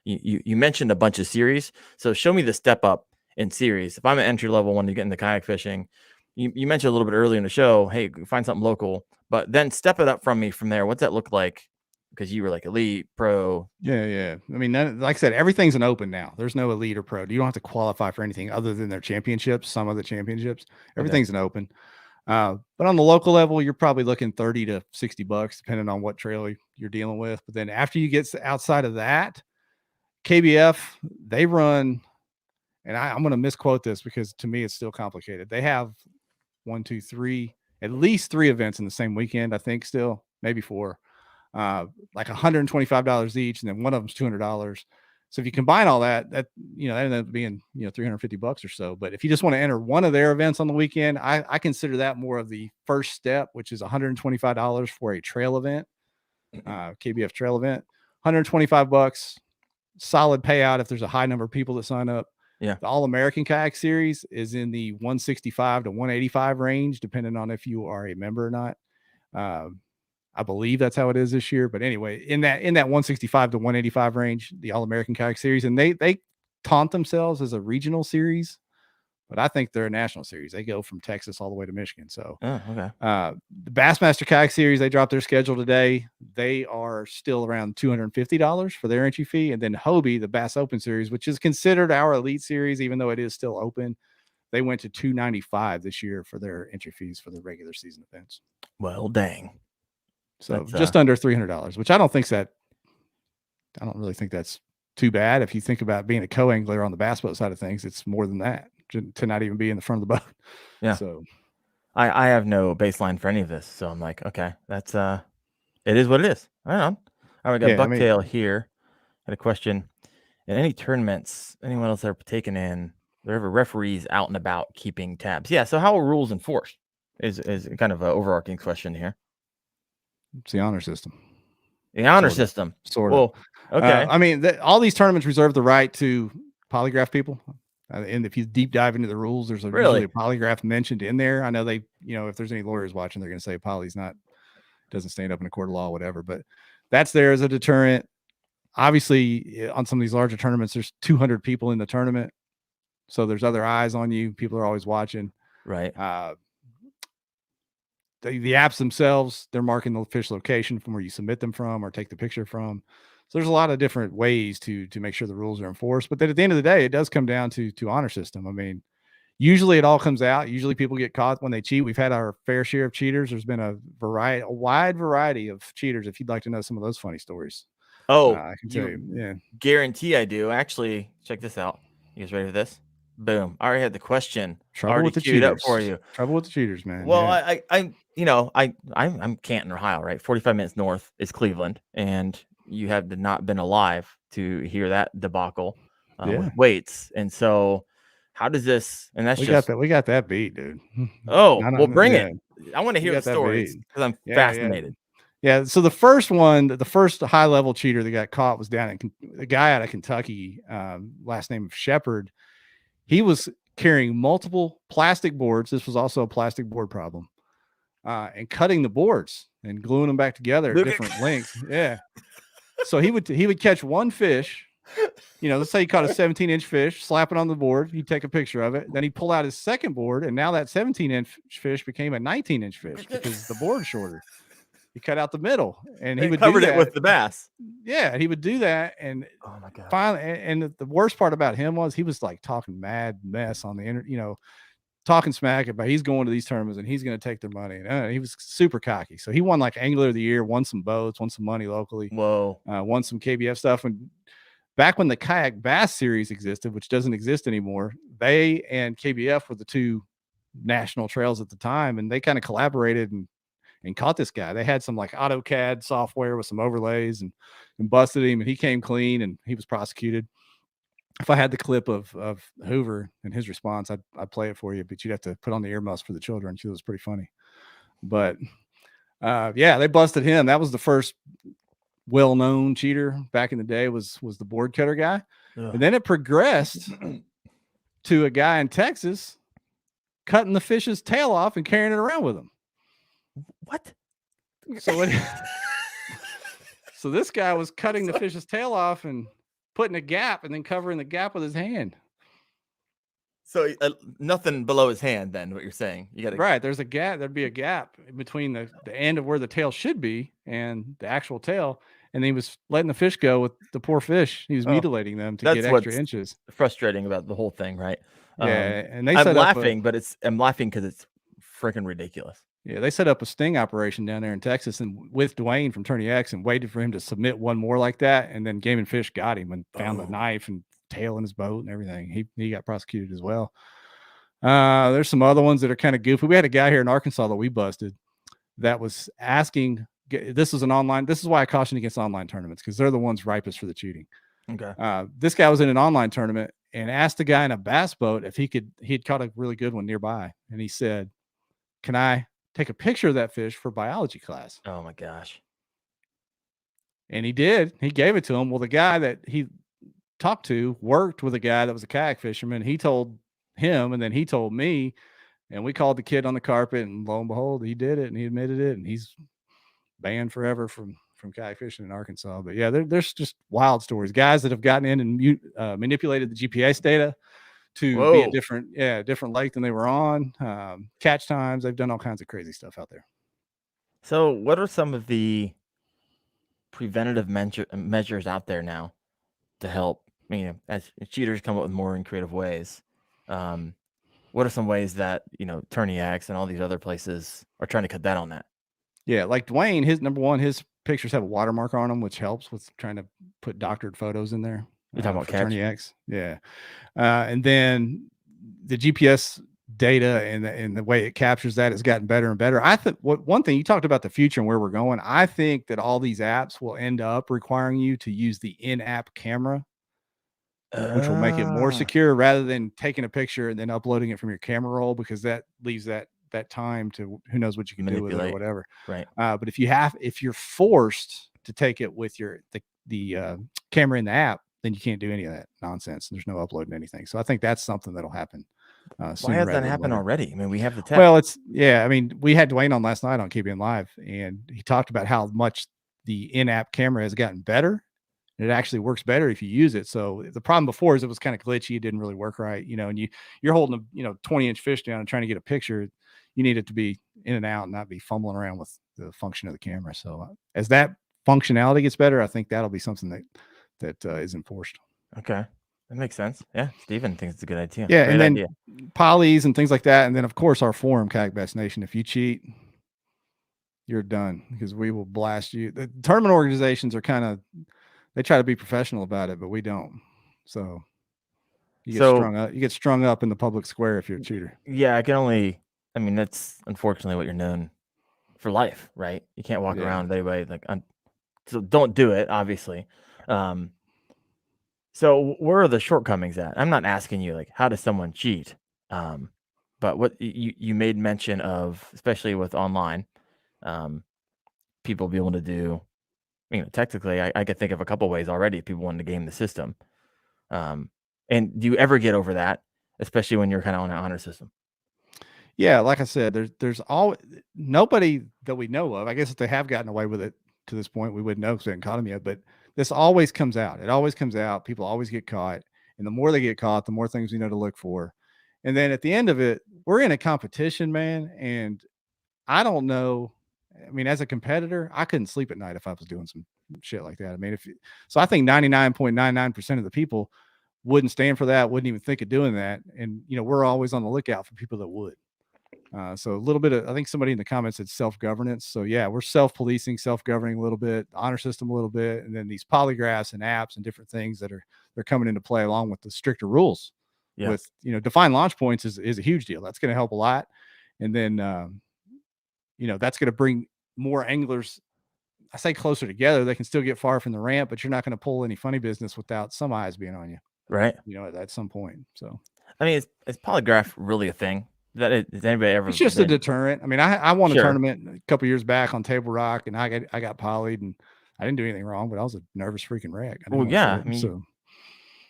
you mentioned a bunch of series, so show me the step up in series. If I'm an entry level one to get into kayak fishing, you mentioned a little bit earlier in the show, hey, find something local, but then step it up from me from there. What's that look like? Because you were like elite, pro. Yeah. I mean, like I said, everything's an open now. There's no elite or pro. You don't have to qualify for anything other than their championships. Some of the championships, Okay. everything's an open. But on the local level, you're probably looking $30 to $60, depending on what trail you're dealing with. But then after you get outside of that, KBF, they run, and I'm going to misquote this because to me it's still complicated. They have at least 3 events in the same weekend. I think still maybe 4. Like $125 each, and then one of them's $200. So if you combine all that that ended up being $350 or so. But if you just want to enter one of their events on the weekend, I consider that more of the first step, which is $125 for a trail event, KBF trail event. $125, solid payout if there's a high number of people that sign up. Yeah. The All American Kayak Series is in the 165 to 185 range, depending on if you are a member or not. I believe that's how it is this year. But anyway, in that 165 to 185 range, the All American Kayak Series, and they taunt themselves as a regional series, but I think they're a national series. They go from Texas all the way to Michigan. So okay. The Bassmaster Kayak Series, they dropped their schedule today. They are still around $250 for their entry fee. And then Hobie, the Bass Open Series, which is considered our elite series, even though it is still open, they went to $295 this year for their entry fees for the regular season events. Well, dang. So that's, just under $300, which I don't really think that's too bad. If you think about being a co-angler on the bass boat side of things, it's more than that to not even be in the front of the boat. Yeah. So I have no baseline for any of this. So I'm like, okay, that's it is what it is. I don't know. All right, we got Bucktail here. Had a question. In any tournaments, anyone else ever taken in, there ever referees out and about keeping tabs? Yeah. So how are rules enforced is kind of an overarching question here. It's the honor system. The honor system. Sort of. Okay. I mean, all these tournaments reserve the right to polygraph people. And if you deep dive into the rules, there's usually a polygraph mentioned in there. I know they, if there's any lawyers watching, they're going to say poly's doesn't stand up in a court of law, whatever. But that's there as a deterrent. Obviously, on some of these larger tournaments, there's 200 people in the tournament. So there's other eyes on you. People are always watching. Right. The apps themselves, they're marking the fish location from where you submit them from or take the picture from. So there's a lot of different ways to make sure the rules are enforced. But then at the end of the day, it does come down to honor system. I mean, usually it all comes out. Usually people get caught when they cheat. We've had our fair share of cheaters. There's been a wide variety of cheaters. If you'd like to know some of those funny stories. I can tell you. Yeah. Guarantee I do. Actually, check this out. You guys ready for this? Boom. I already had the question. Trouble with the cheaters. For you. Trouble with the cheaters, man. Well, yeah. I'm Canton, Ohio, right? 45 minutes north is Cleveland, and you have not been alive to hear that debacle with weights. And so how does this, and that's we got that beat, dude. Well, bring it. I want to hear the stories because I'm fascinated. Yeah. So the first high level cheater that got caught was down in a guy out of Kentucky, last name of Shepherd. He was carrying multiple plastic boards. This was also a plastic board problem, and cutting the boards and gluing them back together at different lengths. Yeah. So he would catch one fish, let's say he caught a 17-inch fish, slap it on the board. He'd take a picture of it. Then he'd pull out his second board, and now that 17-inch fish became a 19-inch fish because the board's shorter. He cut out the middle, and he would covered it with the bass. Yeah, he would do that, and oh my god! Finally, and the worst part about him was he was like talking mad mess on the internet, talking smack about he's going to these tournaments and he's going to take their money, and he was super cocky. So he won like Angler of the Year, won some boats, won some money locally. Whoa! Won some KBF stuff. And back when the Kayak Bass series existed, which doesn't exist anymore, they and KBF were the two national trails at the time, and they kind of collaborated and caught this guy. They had some like AutoCAD software with some overlays and busted him, and he came clean and he was prosecuted. If I had the clip of Hoover and his response, I'd play it for you, but you'd have to put on the earmuffs for the children. It was pretty funny. But they busted him. That was the first well-known cheater back in the day was the board cutter guy. Ugh. And then it progressed to a guy in Texas cutting the fish's tail off and carrying it around with him. What? So so this guy was cutting the fish's tail off and putting a gap and then covering the gap with his hand. So nothing below his hand. Then what you're saying? You got to Right. There's a gap. There'd be a gap between the end of where the tail should be and the actual tail. And he was letting the fish go with the poor fish. He was mutilating them to get That's extra what's inches. frustrating about the whole thing, right? Yeah. And they I'm set up laughing, but I'm laughing because it's freaking ridiculous. Yeah, they set up a sting operation down there in Texas and with Dwayne from Tourney X and waited for him to submit one more like that. And then Game and Fish got him and found the knife and tail in his boat and everything. He got prosecuted as well. There's some other ones that are kind of goofy. We had a guy here in Arkansas that we busted that was asking. This is why I caution against online tournaments, because they're the ones ripest for the cheating. Okay. This guy was in an online tournament and asked a guy in a bass boat if he'd caught a really good one nearby. And he said, "Can I take a picture of that fish for biology class?" Oh my gosh. And he did. He gave it to him. Well, the guy that he talked to worked with a guy that was a kayak fisherman. He told him, and then he told me, and we called the kid on the carpet, and lo and behold, he did it and he admitted it, and he's banned forever from kayak fishing in Arkansas. But yeah, there's just wild stories. Guys that have gotten in and manipulated the GPS data to be a different lake than they were on. Catch times. They've done all kinds of crazy stuff out there. So, what are some of the preventative measures out there now to help? As cheaters come up with more and creative ways. What are some ways that Tourney X and all these other places are trying to cut down on that? Yeah, like Dwayne, his pictures have a watermark on them, which helps with trying to put doctored photos in there. You're talking about Tourney X, yeah. And then the GPS data and the way it captures that has gotten better and better. I think one thing you talked about the future and where we're going. I think that all these apps will end up requiring you to use the in-app camera, which will make it more secure rather than taking a picture and then uploading it from your camera roll, because that leaves that time to who knows what you can do with it or whatever. Right. But if you're forced to take it with the camera in the app, then you can't do any of that nonsense. There's no uploading anything. So I think that's something that'll happen. Why hasn't that happened already? We have the tech. Well, we had Dwayne on last night on Keeping Live, and he talked about how much the in-app camera has gotten better. It actually works better if you use it. So the problem before is it was kind of glitchy. It didn't really work right, and you're holding a 20-inch fish down and trying to get a picture. You need it to be in and out and not be fumbling around with the function of the camera. So as that functionality gets better, I think that'll be something that is enforced. Okay. That makes sense. Yeah. Steven thinks it's a good idea. Yeah. Great and then polys and things like that. And then of course our forum, Kayak Bass Nation, if you cheat, you're done, because we will blast you. The tournament organizations are they try to be professional about it, but we don't. So you get strung up in the public square if you're a cheater. Yeah. That's unfortunately what you're known for life, right? You can't walk around anyway. So don't do it, obviously. So where are the shortcomings at? I'm not asking you how does someone cheat, but what you made mention of, especially with online, people be able to do. Technically, I could think of a couple ways already if people wanted to game the system. And do you ever get over that, especially when you're kind of on an honor system? Yeah, like I said, there's nobody that we know of. I guess if they have gotten away with it to this point, we wouldn't know because we haven't caught them yet. But this always comes out. It always comes out. People always get caught. And the more they get caught, the more things we know to look for. And then at the end of it, we're in a competition, man. And I don't know. As a competitor, I couldn't sleep at night if I was doing some shit like that. So I think 99.99% of the people wouldn't stand for that, wouldn't even think of doing that. And, we're always on the lookout for people that would. So a little bit of, I think somebody in the comments said self-governance. So yeah, we're self-policing, self-governing a little bit, honor system a little bit, and then these polygraphs and apps and different things they're coming into play along with the stricter rules. Yeah. With defined launch points is a huge deal. That's going to help a lot, and then that's going to bring more anglers. I say closer together. They can still get far from the ramp, but you're not going to pull any funny business without some eyes being on you, right? At some point. So is polygraph really a thing? Is anybody ever? It's just a deterrent. I won a tournament a couple years back on Table Rock, and I got polyed, and I didn't do anything wrong, but I was a nervous freaking wreck. So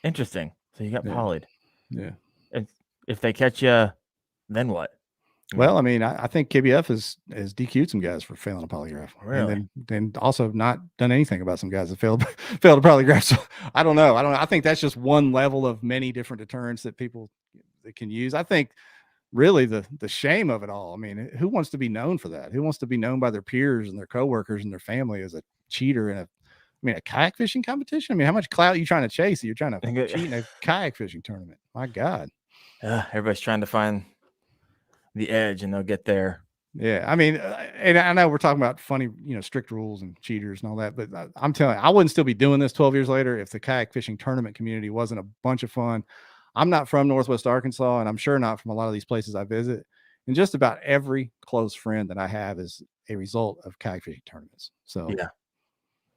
interesting. So you got polyed. Yeah. And if they catch you, then what? Well, I mean, I think KBF has DQ'd some guys for failing a polygraph, Really? and then also not done anything about some guys that failed failed a polygraph. So I don't know. I think that's just one level of many different deterrents that people that can use. I think really the shame of it all. I mean, who wants to be known for that? Who wants to be known by their peers and their coworkers and their family as a cheater in a kayak fishing competition? I mean, how much clout are you trying to chase? You're trying to cheat in a kayak fishing tournament. My God. Everybody's trying to find the edge, and they'll get there. Yeah, I mean, and I know we're talking about funny, strict rules and cheaters and all that, but I'm telling you, I wouldn't still be doing this 12 years later if the kayak fishing tournament community wasn't a bunch of fun. I'm not from Northwest Arkansas, and I'm sure not from a lot of these places I visit. And just about every close friend that I have is a result of kayak fishing tournaments. So Yeah.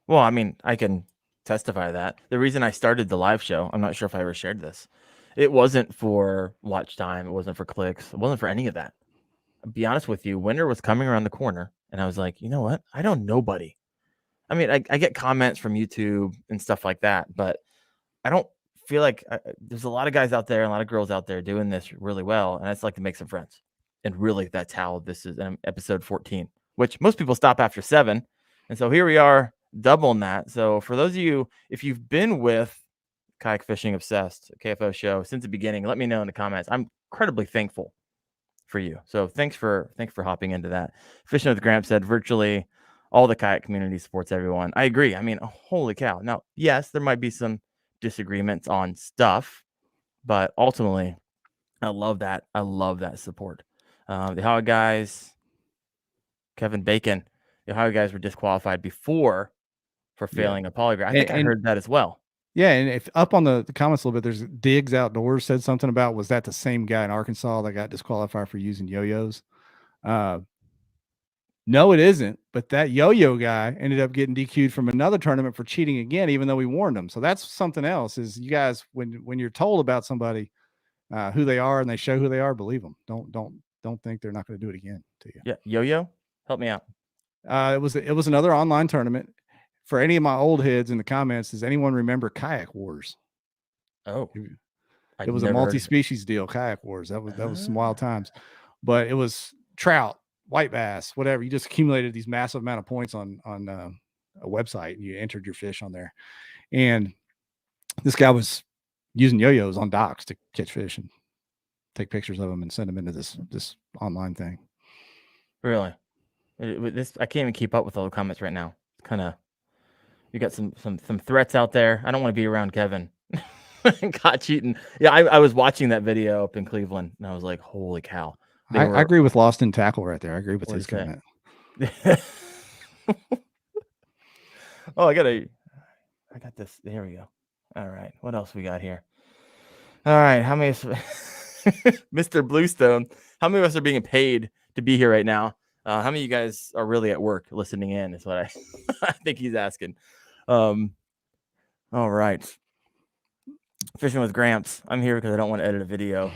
Well, I mean, I can testify to that. The reason I started the live show, I'm not sure if I ever shared this. It wasn't for watch time. It wasn't for clicks. It wasn't for any of that. I'll be honest with you, winter was coming around the corner, and I was like, you know what? I don't nobody. I mean, I get comments from YouTube and stuff like that, but I don't feel like there's a lot of guys out there, a lot of girls out there doing this really well, and I just like to make some friends. And really, that's how this is episode 14, which most people stop after 7. And so here we are, doubling that. So for those of you, if you've been with Kayak Fishing Obsessed KFO show since the beginning, let me know in the comments. I'm incredibly thankful for you. So thanks for hopping into that. Fishing with Gramps said virtually all the kayak community supports everyone. I agree. I mean, holy cow. Now, yes, there might be some disagreements on stuff, but ultimately, I love that. I love that support. The Ohio guys, Kevin Bacon, the Ohio guys were disqualified before for failing a polygraph. I think I heard that as well. Yeah, and if up on the comments a little bit, there's Diggs Outdoors said something about, was that the same guy in Arkansas that got disqualified for using yo-yos? No, it isn't. But that yo-yo guy ended up getting DQ'd from another tournament for cheating again, even though we warned him. So that's something else. Is you guys, when you're told about somebody who they are and they show who they are, believe them. Don't think they're not going to do it again to you. Yeah, yo-yo, help me out. It was another online tournament. For any of my old heads in the comments, does anyone remember Kayak Wars? Oh, it was a multi-species deal, Kayak Wars. That was some wild times. But it was trout, white bass, whatever. You just accumulated these massive amount of points on a website, and you entered your fish on there. And this guy was using yo-yos on docks to catch fish and take pictures of them and send them into this online thing. Really? This I can't even keep up with all the comments right now. Kind of, you got some threats out there. I don't want to be around Kevin. Caught cheating. Yeah, I was watching that video up in Cleveland, and I was like, holy cow. I agree with Lost in Tackle right there. I agree with his comment. Oh, I got this. There we go. All right. What else we got here? All right. How many Mr. Bluestone, how many of us are being paid to be here right now? How many of you guys are really at work listening in is what I think he's asking. All right. Fishing with Gramps. I'm here because I don't want to edit a video.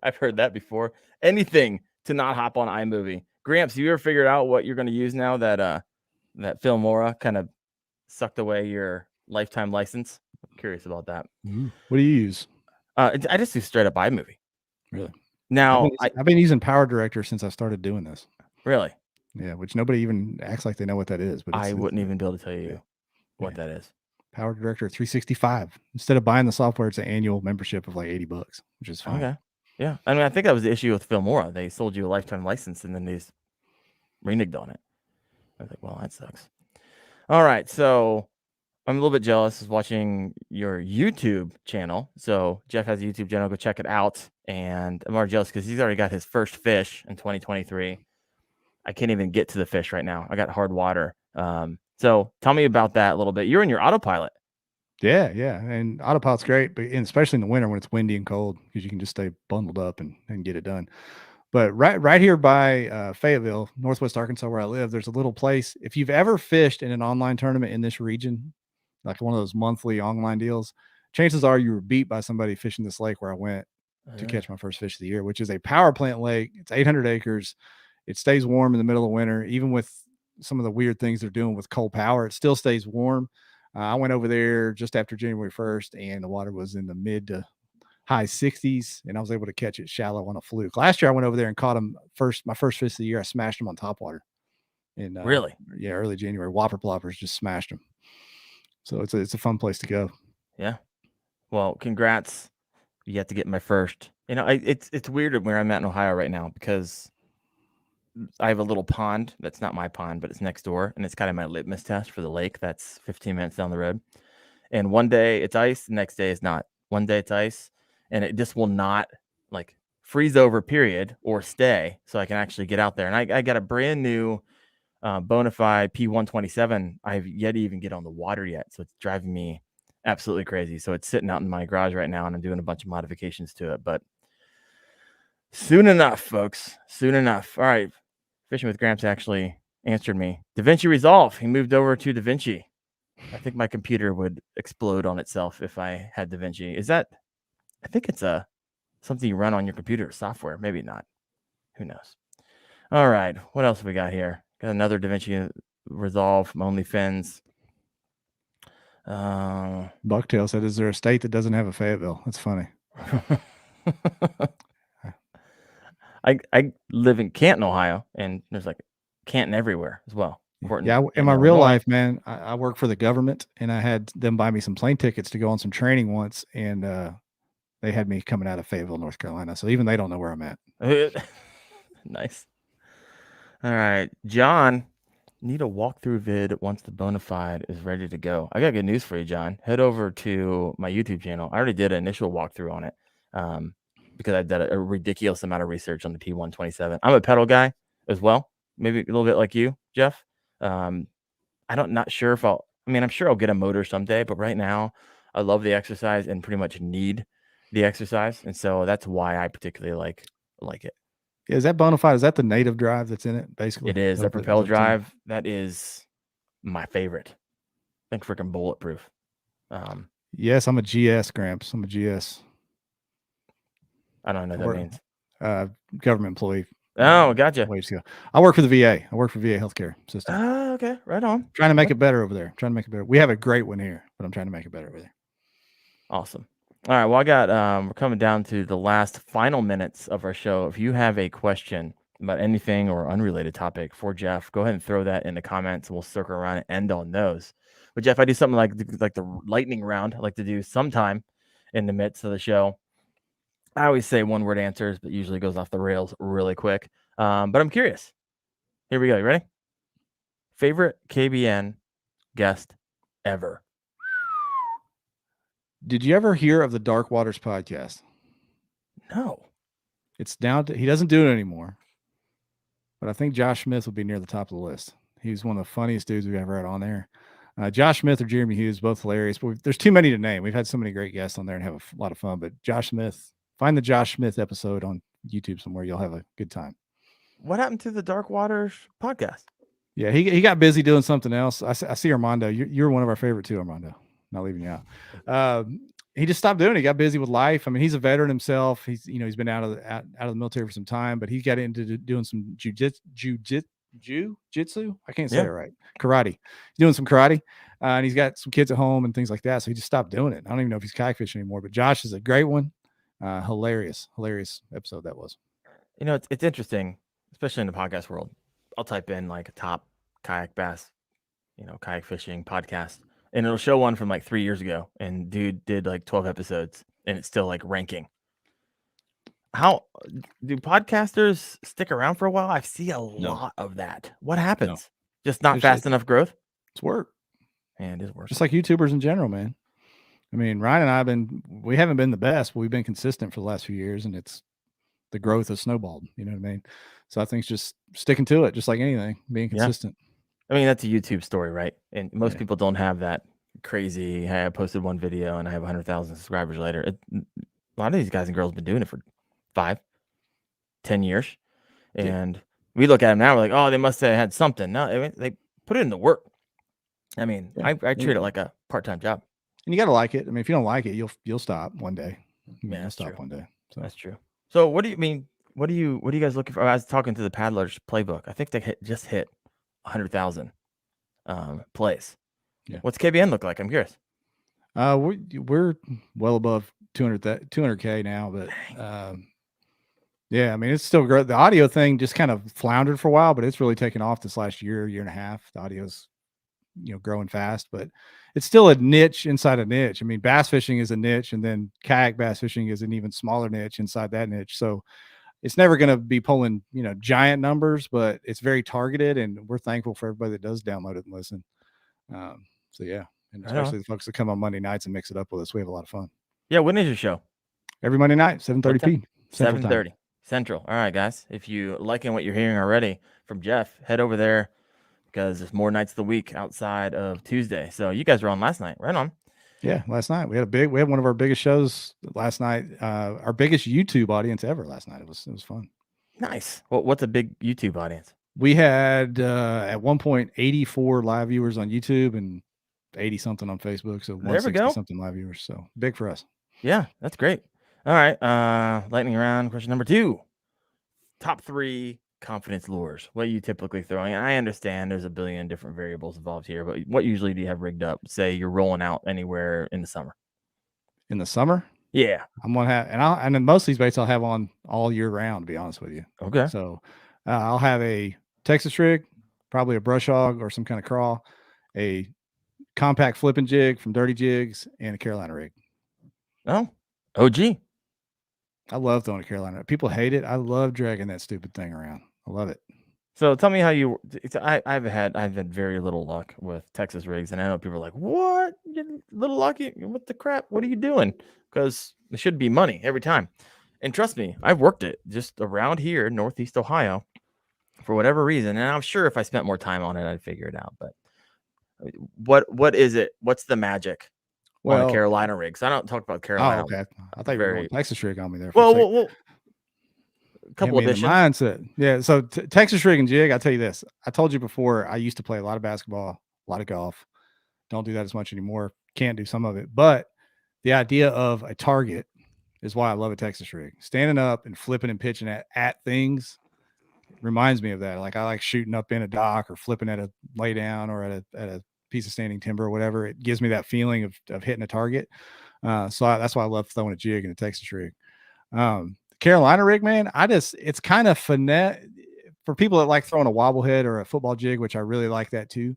I've heard that before. Anything to not hop on iMovie. Gramps, you ever figured out what you're going to use now that Phil Mora kind of sucked away your lifetime license? I'm curious about that. What do you use? I just do straight up iMovie. Really? Now, I've been using Power Director since I started doing this. Really? Yeah, which nobody even acts like they know what that is. But I wouldn't even be able to tell you what that is. Power Director 365. Instead of buying the software, it's an annual membership of like $80, which is fine. Okay. Yeah. I mean, I think that was the issue with Phil Mora. They sold you a lifetime license and then they reneged on it. I was like, well, that sucks. All right. So I'm a little bit jealous of watching your YouTube channel. So Jeff has a YouTube channel. Go check it out. And I'm more jealous because he's already got his first fish in 2023. I can't even get to the fish right now. I got hard water. So tell me about that a little bit. You're in your autopilot. Yeah. And autopilot's great, but especially in the winter when it's windy and cold, because you can just stay bundled up and get it done. But right here by Fayetteville, Northwest Arkansas, where I live, there's a little place. If you've ever fished in an online tournament in this region, like one of those monthly online deals, chances are you were beat by somebody fishing this lake where I went to catch my first fish of the year, which is a power plant lake. It's 800 acres. It stays warm in the middle of winter. Even with some of the weird things they're doing with coal power, it still stays warm. I went over there just after January 1st, and the water was in the mid to high 60s, and I was able to catch it shallow on a fluke. Last year I went over there and caught him my first fish of the year. I smashed him on topwater in Really? early January. Whopper ploppers, just smashed him. So it's a fun place to go. Yeah. Well, congrats. You have to get my first. It's weird where I'm at in Ohio right now because I have a little pond that's not my pond, but it's next door, and it's kind of my litmus test for the lake that's 15 minutes down the road. And one day it's ice, the next day it's not. One day it's ice, and it just will not like freeze over, period, or stay, so I can actually get out there. And I got a brand new bona fide P127. I have yet to even get on the water yet, so it's driving me absolutely crazy. So it's sitting out in my garage right now, and I'm doing a bunch of modifications to it. But soon enough, folks, soon enough. All right, Fishing with Gramps actually answered me. DaVinci Resolve. He moved over to DaVinci. I think my computer would explode on itself if I had DaVinci. Is that? I think it's something you run on your computer, software. Maybe not. Who knows? All right. What else have we got here? Got another DaVinci Resolve from OnlyFins. Bucktail said, "Is there a state that doesn't have a Fayetteville?" That's funny. I live in Canton, Ohio, and there's like Canton everywhere as well. Yeah, in my real life, man, I work for the government, and I had them buy me some plane tickets to go on some training once, and they had me coming out of Fayetteville, North Carolina. So even they don't know where I'm at. Nice. All right, John, need a walkthrough vid once the Bonafide is ready to go. I got good news for you, John. Head over to my YouTube channel. I already did an initial walkthrough on it because I did a ridiculous amount of research on the P127. I'm a pedal guy as well, maybe a little bit like you, Jeff. I'm not sure if I'm sure I'll get a motor someday, but right now I love the exercise and pretty much need the exercise. And so that's why I particularly like it. Is that Bonafide? Is that the native drive that's in it? Basically, it is. That propel drive. That is my favorite. I think freaking bulletproof. Yes, I'm a GS, Gramps. I'm a GS. I don't know what that means. Government employee. Oh, gotcha. Ways to go. I work for the VA. I work for VA healthcare system. Oh, okay. Right on. Trying to make it better over there. Trying to make it better. We have a great one here, but I'm trying to make it better over there. Awesome. All right. Well, I got we're coming down to the last final minutes of our show. If you have a question about anything or unrelated topic for Jeff, go ahead and throw that in the comments, and we'll circle around and end on those. But Jeff, I do something like the lightning round. I like to do sometime in the midst of the show. I always say one-word answers, but usually goes off the rails really quick. But I'm curious. Here we go. You ready? Favorite KBN guest ever? Did you ever hear of the Dark Waters podcast? No. It's down to, he doesn't do it anymore, but I think Josh Smith would be near the top of the list. He's one of the funniest dudes we've ever had on there. Josh Smith or Jeremy Hughes, both hilarious. But there's too many to name. We've had so many great guests on there and have a lot of fun. But Josh Smith, find the Josh Smith episode on YouTube somewhere. You'll have a good time. What happened to the Dark Waters podcast? Yeah, he got busy doing something else. I see Armando. You're one of our favorite too, Armando. Not leaving you out. He just stopped doing it. He got busy with life. I mean, he's a veteran himself. He's been out of the military for some time, but he got into doing some jujitsu. I can't say it right. Karate. He's doing some karate, and he's got some kids at home and things like that. So he just stopped doing it. I don't even know if he's kayak fishing anymore. But Josh is a great one. Hilarious episode that was. It's interesting, especially in the podcast world. I'll type in like a top kayak bass, kayak fishing podcast, and it'll show one from like 3 years ago. And dude did like 12 episodes, and it's still like ranking. How do podcasters stick around for a while? I see a lot of that. What happens? Just not fast enough growth? It's work. And it is work. Just like YouTubers in general, man. I mean, Ryan and we haven't been the best, but we've been consistent for the last few years, and the growth has snowballed. You know what I mean? So I think it's just sticking to it, just like anything, being consistent. I mean, that's a YouTube story, right? And most people don't have that crazy, hey, I posted one video and I have 100,000 subscribers later. A lot of these guys and girls have been doing it for 5, 10 years. And we look at them now, we're like, oh, they must have had something. No, I mean, they put it in the work. I mean, I treat it like a part-time job. And you got to like it. I mean, if you don't like it, you'll stop one day. You'll stop one day. So. That's true. So what do you mean? What are you guys looking for? I was talking to the Paddlers playbook. I think they just hit 100,000 plays. Yeah. What's KBN look like? I'm curious. We're well above 200K now, but yeah, I mean, it's still great. The audio thing just kind of floundered for a while, but it's really taken off this last year and a half. The audio's, growing fast, but it's still a niche inside a niche. I mean, bass fishing is a niche, and then kayak bass fishing is an even smaller niche inside that niche. So it's never going to be pulling, giant numbers, but it's very targeted, and we're thankful for everybody that does download it and listen. So yeah, and especially the folks that come on Monday nights and mix it up with us. We have a lot of fun. Yeah, when is your show? Every Monday night, 7:30 p.m. 7:30 Central. All right, guys. If you liking what you're hearing already from Jeff, head over there because there's more nights of the week outside of Tuesday. So you guys were on last night, right on. Yeah, last night we had one of our biggest shows last night. Our biggest YouTube audience ever last night. It was fun. Nice. What's a big YouTube audience? We had at one point 84 live viewers on YouTube and 80 something on Facebook. So 160 something live viewers. So big for us. Yeah, that's great. All right. Lightning round question number 2. Top 3 confidence lures. What are you typically throwing? And I understand there's a billion different variables involved here, but what usually do you have rigged up? Say you're rolling out anywhere in the summer. In the summer? Yeah. I'm gonna have, and then most of these baits I'll have on all year round, to be honest with you. Okay. So I'll have a Texas rig, probably a brush hog or some kind of crawl, a compact flipping jig from Dirty Jigs, and a Carolina rig. Oh, OG. I love throwing a Carolina. People hate it. I love dragging that stupid thing around. I love it. So tell me how you. I've had very little luck with Texas rigs, and I know people are like, "What? You're little lucky? What the crap? What are you doing?" Because it should be money every time. And trust me, I've worked it just around here, Northeast Ohio, for whatever reason. And I'm sure if I spent more time on it, I'd figure it out. But what is it? What's the magic on a Carolina rig? So I don't talk about Carolina. Oh, okay. I thought you were going Texas rig on me there. Well, a couple of mindset. Yeah. So Texas rig and jig, I'll tell you this. I told you before, I used to play a lot of basketball, a lot of golf. Don't do that as much anymore. Can't do some of it. But the idea of a target is why I love a Texas rig. Standing up and flipping and pitching at things reminds me of that. Like I like shooting up in a dock or flipping at a lay down or at a piece of standing timber or whatever. It gives me that feeling of hitting a target. So that's why I love throwing a jig and a Texas rig. Carolina rig, man, it's kind of finesse for people that like throwing a wobblehead or a football jig, which I really like that too.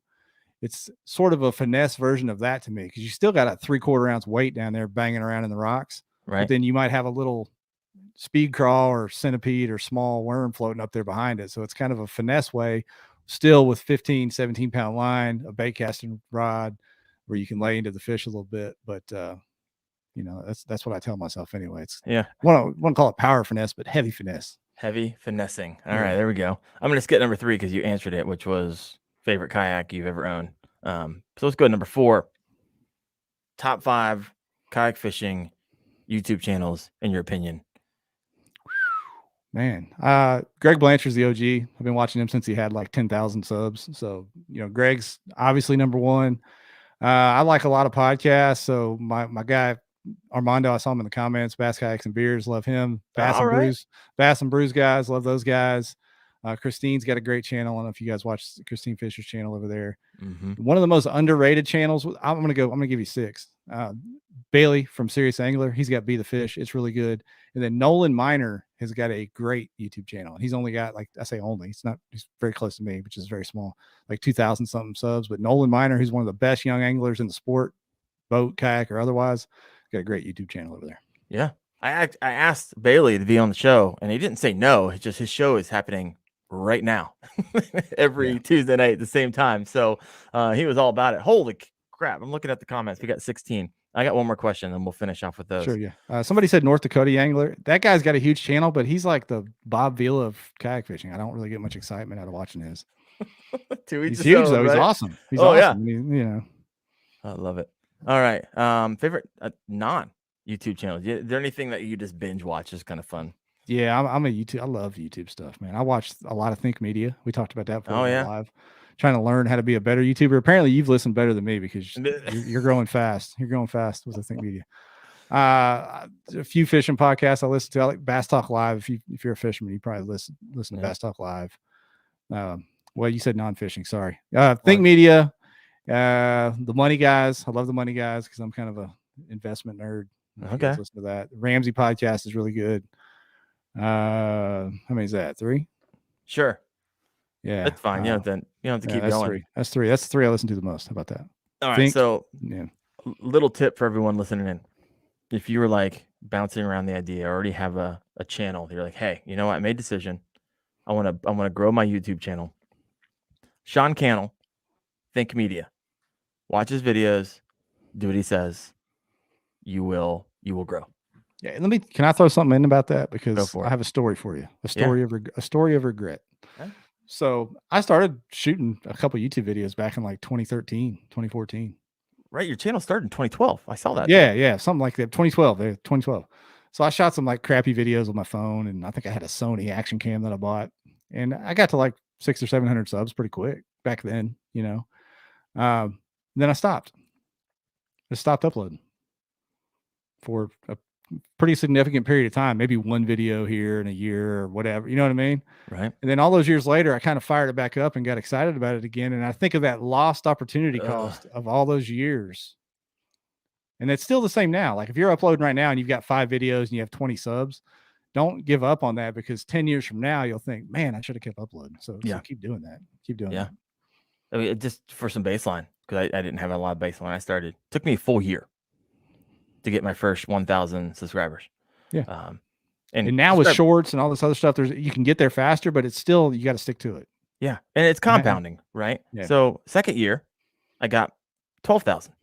It's sort of a finesse version of that to me because you still got a 3/4 ounce weight down there banging around in the rocks. Right. But then you might have a little speed crawl or centipede or small worm floating up there behind it. So it's kind of a finesse way, still with 15, 17 pound line, a bait casting rod where you can lay into the fish a little bit. But, that's what I tell myself anyway. It's I want to call it power finesse, but heavy finesse. Heavy finessing. All right, there we go. I'm going to skip number 3 because you answered it, which was favorite kayak you've ever owned. So let's go to number 4. Top 5 kayak fishing YouTube channels, in your opinion. Man, Greg Blanchard's the OG. I've been watching him since he had like 10,000 subs. So, Greg's obviously number 1. I like a lot of podcasts. So my guy, Armando, I saw him in the comments, Bass Kayaks and Beers. Love him. Bass and Brews guys. Love those guys. Christine's got a great channel. I don't know if you guys watch Christine Fisher's channel over there. Mm-hmm. One of the most underrated channels. I'm going to give you 6. Bailey from Serious Angler. He's got Be the Fish. It's really good. And then Nolan Miner has got a great YouTube channel. He's only got, like, I say only, he's very close to me, which is very small, like 2,000 something subs. But Nolan Miner, who's one of the best young anglers in the sport, boat, kayak, or otherwise, got a great YouTube channel over there. Yeah. I asked Bailey to be on the show, and he didn't say no. It's just his show is happening right now, every Tuesday night at the same time. So he was all about it. Holy crap. I'm looking at the comments. We got 16. I got one more question, and we'll finish off with those. Sure, yeah. Somebody said North Dakota Angler. That guy's got a huge channel, but he's like the Bob Vila of kayak fishing. I don't really get much excitement out of watching his. He's huge, though. Right? He's awesome. He's awesome. Yeah. I love it. All right. Favorite non-YouTube channels? Is there anything that you just binge watch is kind of fun? Yeah, I'm a YouTube. I love YouTube stuff, man. I watch a lot of Think Media. We talked about that before. Live. Trying to learn how to be a better YouTuber. Apparently, you've listened better than me because you're growing fast. You're growing fast with the Think Media. A few fishing podcasts I listen to. I like Bass Talk Live. If you're a fisherman, you probably listen to Bass Talk Live. Well, you said non-fishing. Sorry. Think Media. The Money Guys. I love the Money Guys because I'm kind of a investment nerd. If you Okay. guys listen to that. Ramsey podcast is really good. How many is that? 3? Sure. Yeah. That's fine. You don't have to keep that's going. 3. That's 3. That's the 3 I listen to the most. How about that? All right. So yeah. Little tip for everyone listening in. If you were like bouncing around the idea, I already have a channel. You're like, hey, you know what? I made a decision. I want to grow my YouTube channel. Sean Cannell, Think Media. Watch his videos, do what he says. You will grow. Yeah, can I throw something in about that? Go Because for I it. have a story for you. A story of regret. Okay. So I started shooting a couple YouTube videos back in like 2013, 2014. Right. Your channel started in 2012. I saw that. Yeah, something like that. 2012. So I shot some like crappy videos with my phone, and I think I had a Sony action cam that I bought, and I got to like 600 or 700 subs pretty quick back then, Then I stopped. I stopped uploading for a pretty significant period of time, maybe one video here in a year or whatever. You know what I mean? Right. And then all those years later, I kind of fired it back up and got excited about it again. And I think of that lost opportunity cost of all those years. And it's still the same now. Like if you're uploading right now and you've got 5 videos and you have 20 subs, don't give up on that, because 10 years from now, you'll think, man, I should have kept uploading. So keep doing that. Keep doing that. I mean, just for some baseline, because I didn't have a lot of baseline when I started. It took me a full year to get my first 1,000 subscribers. Yeah. And now with shorts and all this other stuff, you can get there faster, but it's still, you got to stick to it. Yeah. And it's compounding, right? Yeah. So second year, I got 12,000.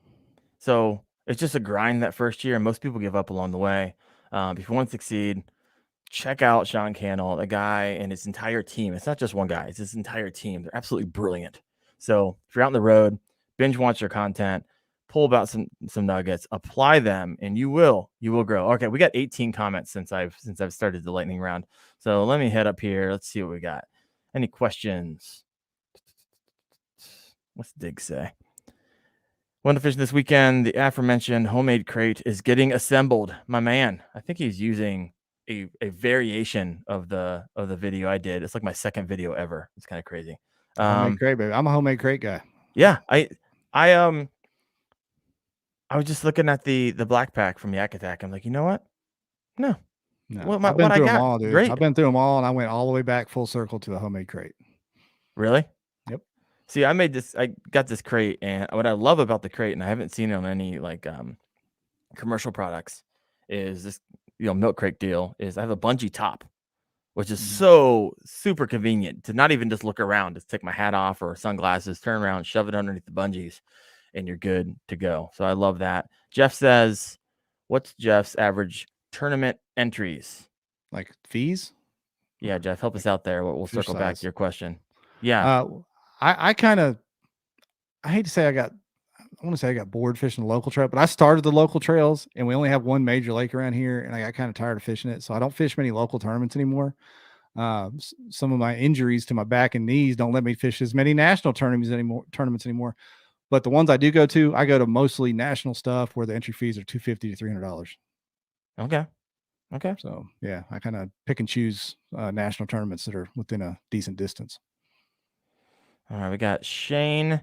So it's just a grind that first year, and most people give up along the way. If you want to succeed, check out Sean Cannell, the guy and his entire team. It's not just one guy, it's his entire team. They're absolutely brilliant. So if you're out on the road, binge watch their content, pull about some nuggets, apply them, and you will grow. Okay, we got 18 comments since I've started the lightning round. So let me head up here. Let's see what we got. Any questions? What's Dig say? Went to fishing this weekend. The aforementioned homemade crate is getting assembled. My man, I think he's using a variation of the video I did. It's like my second video ever. It's kind of crazy. Homemade crate, baby. I'm a homemade crate guy. Yeah, I was just looking at the black pack from Yak Attack. I'm like, you know what? No. I've been through them all, dude. Great. I've been through them all, and I went all the way back full circle to the homemade crate. Really? Yep. See, I got this crate, and what I love about the crate, and I haven't seen it on any like commercial products, is this milk crate deal. Is I have a bungee top, which is so super convenient to not even just look around. Just take my hat off or sunglasses, turn around, shove it underneath the bungees, and you're good to go. So I love that. Jeff says, what's Jeff's average tournament entries? Like fees? Yeah, Jeff, help us out there. We'll circle back to your question. Yeah. I hate to say I want to say I got bored fishing the local trail, but I started the local trails, and we only have one major lake around here, and I got kind of tired of fishing it. So I don't fish many local tournaments anymore. Some of my injuries to my back and knees don't let me fish as many national tournaments anymore. But the ones I do go to, I go to mostly national stuff where the entry fees are $250 to $300. Okay. So yeah, I kind of pick and choose national tournaments that are within a decent distance. All right, we got Shane.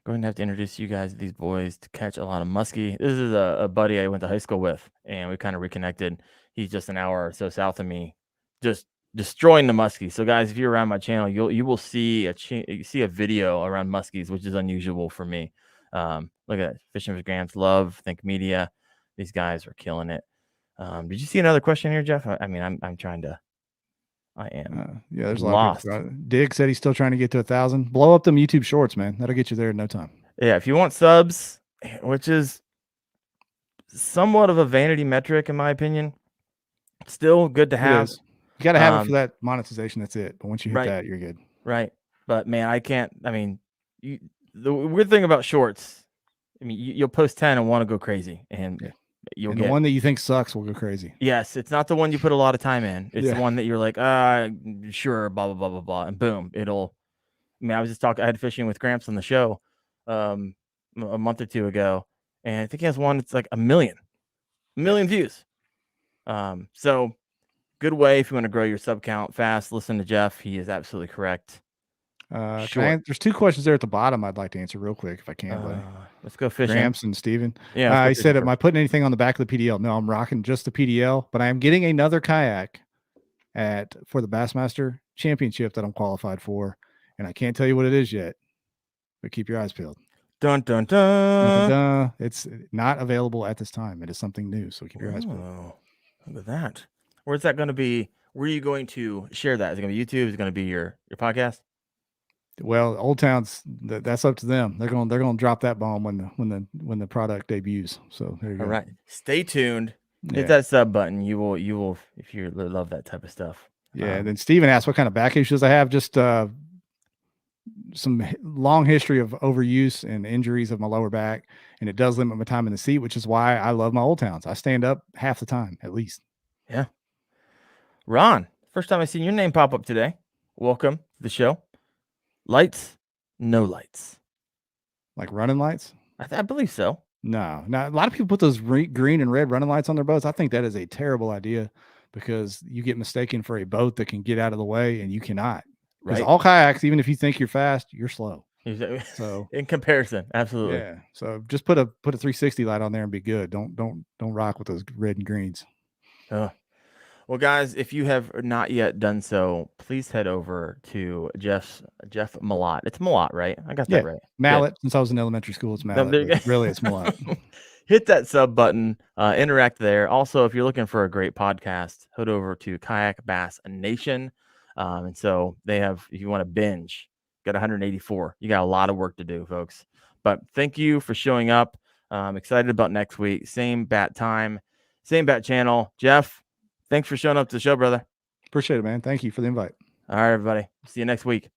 Going to have to introduce you guys to these boys to catch a lot of muskie. This is a buddy I went to high school with, and we kind of reconnected. He's just an hour or so south of me, just destroying the muskie. So guys, if you're around my channel, you will see a video around muskies, which is unusual for me. Look at that. Fishing with Grams, Love, Think Media. These guys are killing it. Did you see another question here, Jeff? I mean, I'm trying to. I am. Yeah, there's lost. A lot of people. Dig said he's still trying to get to 1,000. Blow up them YouTube shorts, man. That'll get you there in no time. Yeah, if you want subs, which is somewhat of a vanity metric in my opinion, still good to have. You got to have it for that monetization. That's it. But once you hit that, you're good. Right. But man, I can't. I mean, the weird thing about shorts, I mean, you'll post 10 and want to go crazy, and you'll get the one that you think sucks will go crazy. Yes, it's not the one you put a lot of time in. It's the one that you're like, sure, blah blah blah blah blah, and boom, it'll. I mean, I was just talking. I had fishing with Gramps on the show, a month or two ago, and I think he has one. It's like a million views. So good way if you want to grow your sub count fast. Listen to Jeff; he is absolutely correct. Short. There's two questions there at the bottom I'd like to answer real quick if I can, buddy. Let's go fishing. Gramps and Steven. Yeah. Let's go He fishing said, am I first. putting anything on the back of the PDL? No, I'm rocking just the PDL, but I am getting another kayak for the Bassmaster Championship that I'm qualified for. And I can't tell you what it is yet, but keep your eyes peeled. Dun, dun, dun. Dun, dun, dun. It's not available at this time. It is something new, so keep your eyes peeled. Look at that. Where's that going to be? Where are you going to share that? Is it going to be YouTube? Is it going to be your podcast? Well, Old Town's that's up to them. They're going to drop that bomb when the product debuts. So there you go. All right. Stay tuned. Hit that sub button. You will if you love that type of stuff. Yeah. And then Steven asked what kind of back issues I have. Just some long history of overuse and injuries of my lower back, and it does limit my time in the seat, which is why I love my Old Towns. I stand up half the time at least. Yeah. Ron, first time I've seen your name pop up today. Welcome to the show. Lights, no lights. Like running lights? I believe so. No. Now, a lot of people put those green and red running lights on their boats. I think that is a terrible idea because you get mistaken for a boat that can get out of the way, and you cannot. Because all kayaks, even if you think you're fast, you're slow. So in comparison, absolutely. Yeah. So just put a 360 light on there and be good. Don't rock with those red and greens. Oh. Well, guys, if you have not yet done so, please head over to Jeff Malott. It's Malott, right? I got that right. Malott. Since I was in elementary school, it's Malott. Really, it's Malott. Hit that sub button, interact there. Also, if you're looking for a great podcast, head over to Kayak Bass Nation. And so they have, if you want to binge, got 184. You got a lot of work to do, folks. But thank you for showing up. I'm excited about next week. Same bat time, same bat channel. Jeff, thanks for showing up to the show, brother. Appreciate it, man. Thank you for the invite. All right, everybody. See you next week.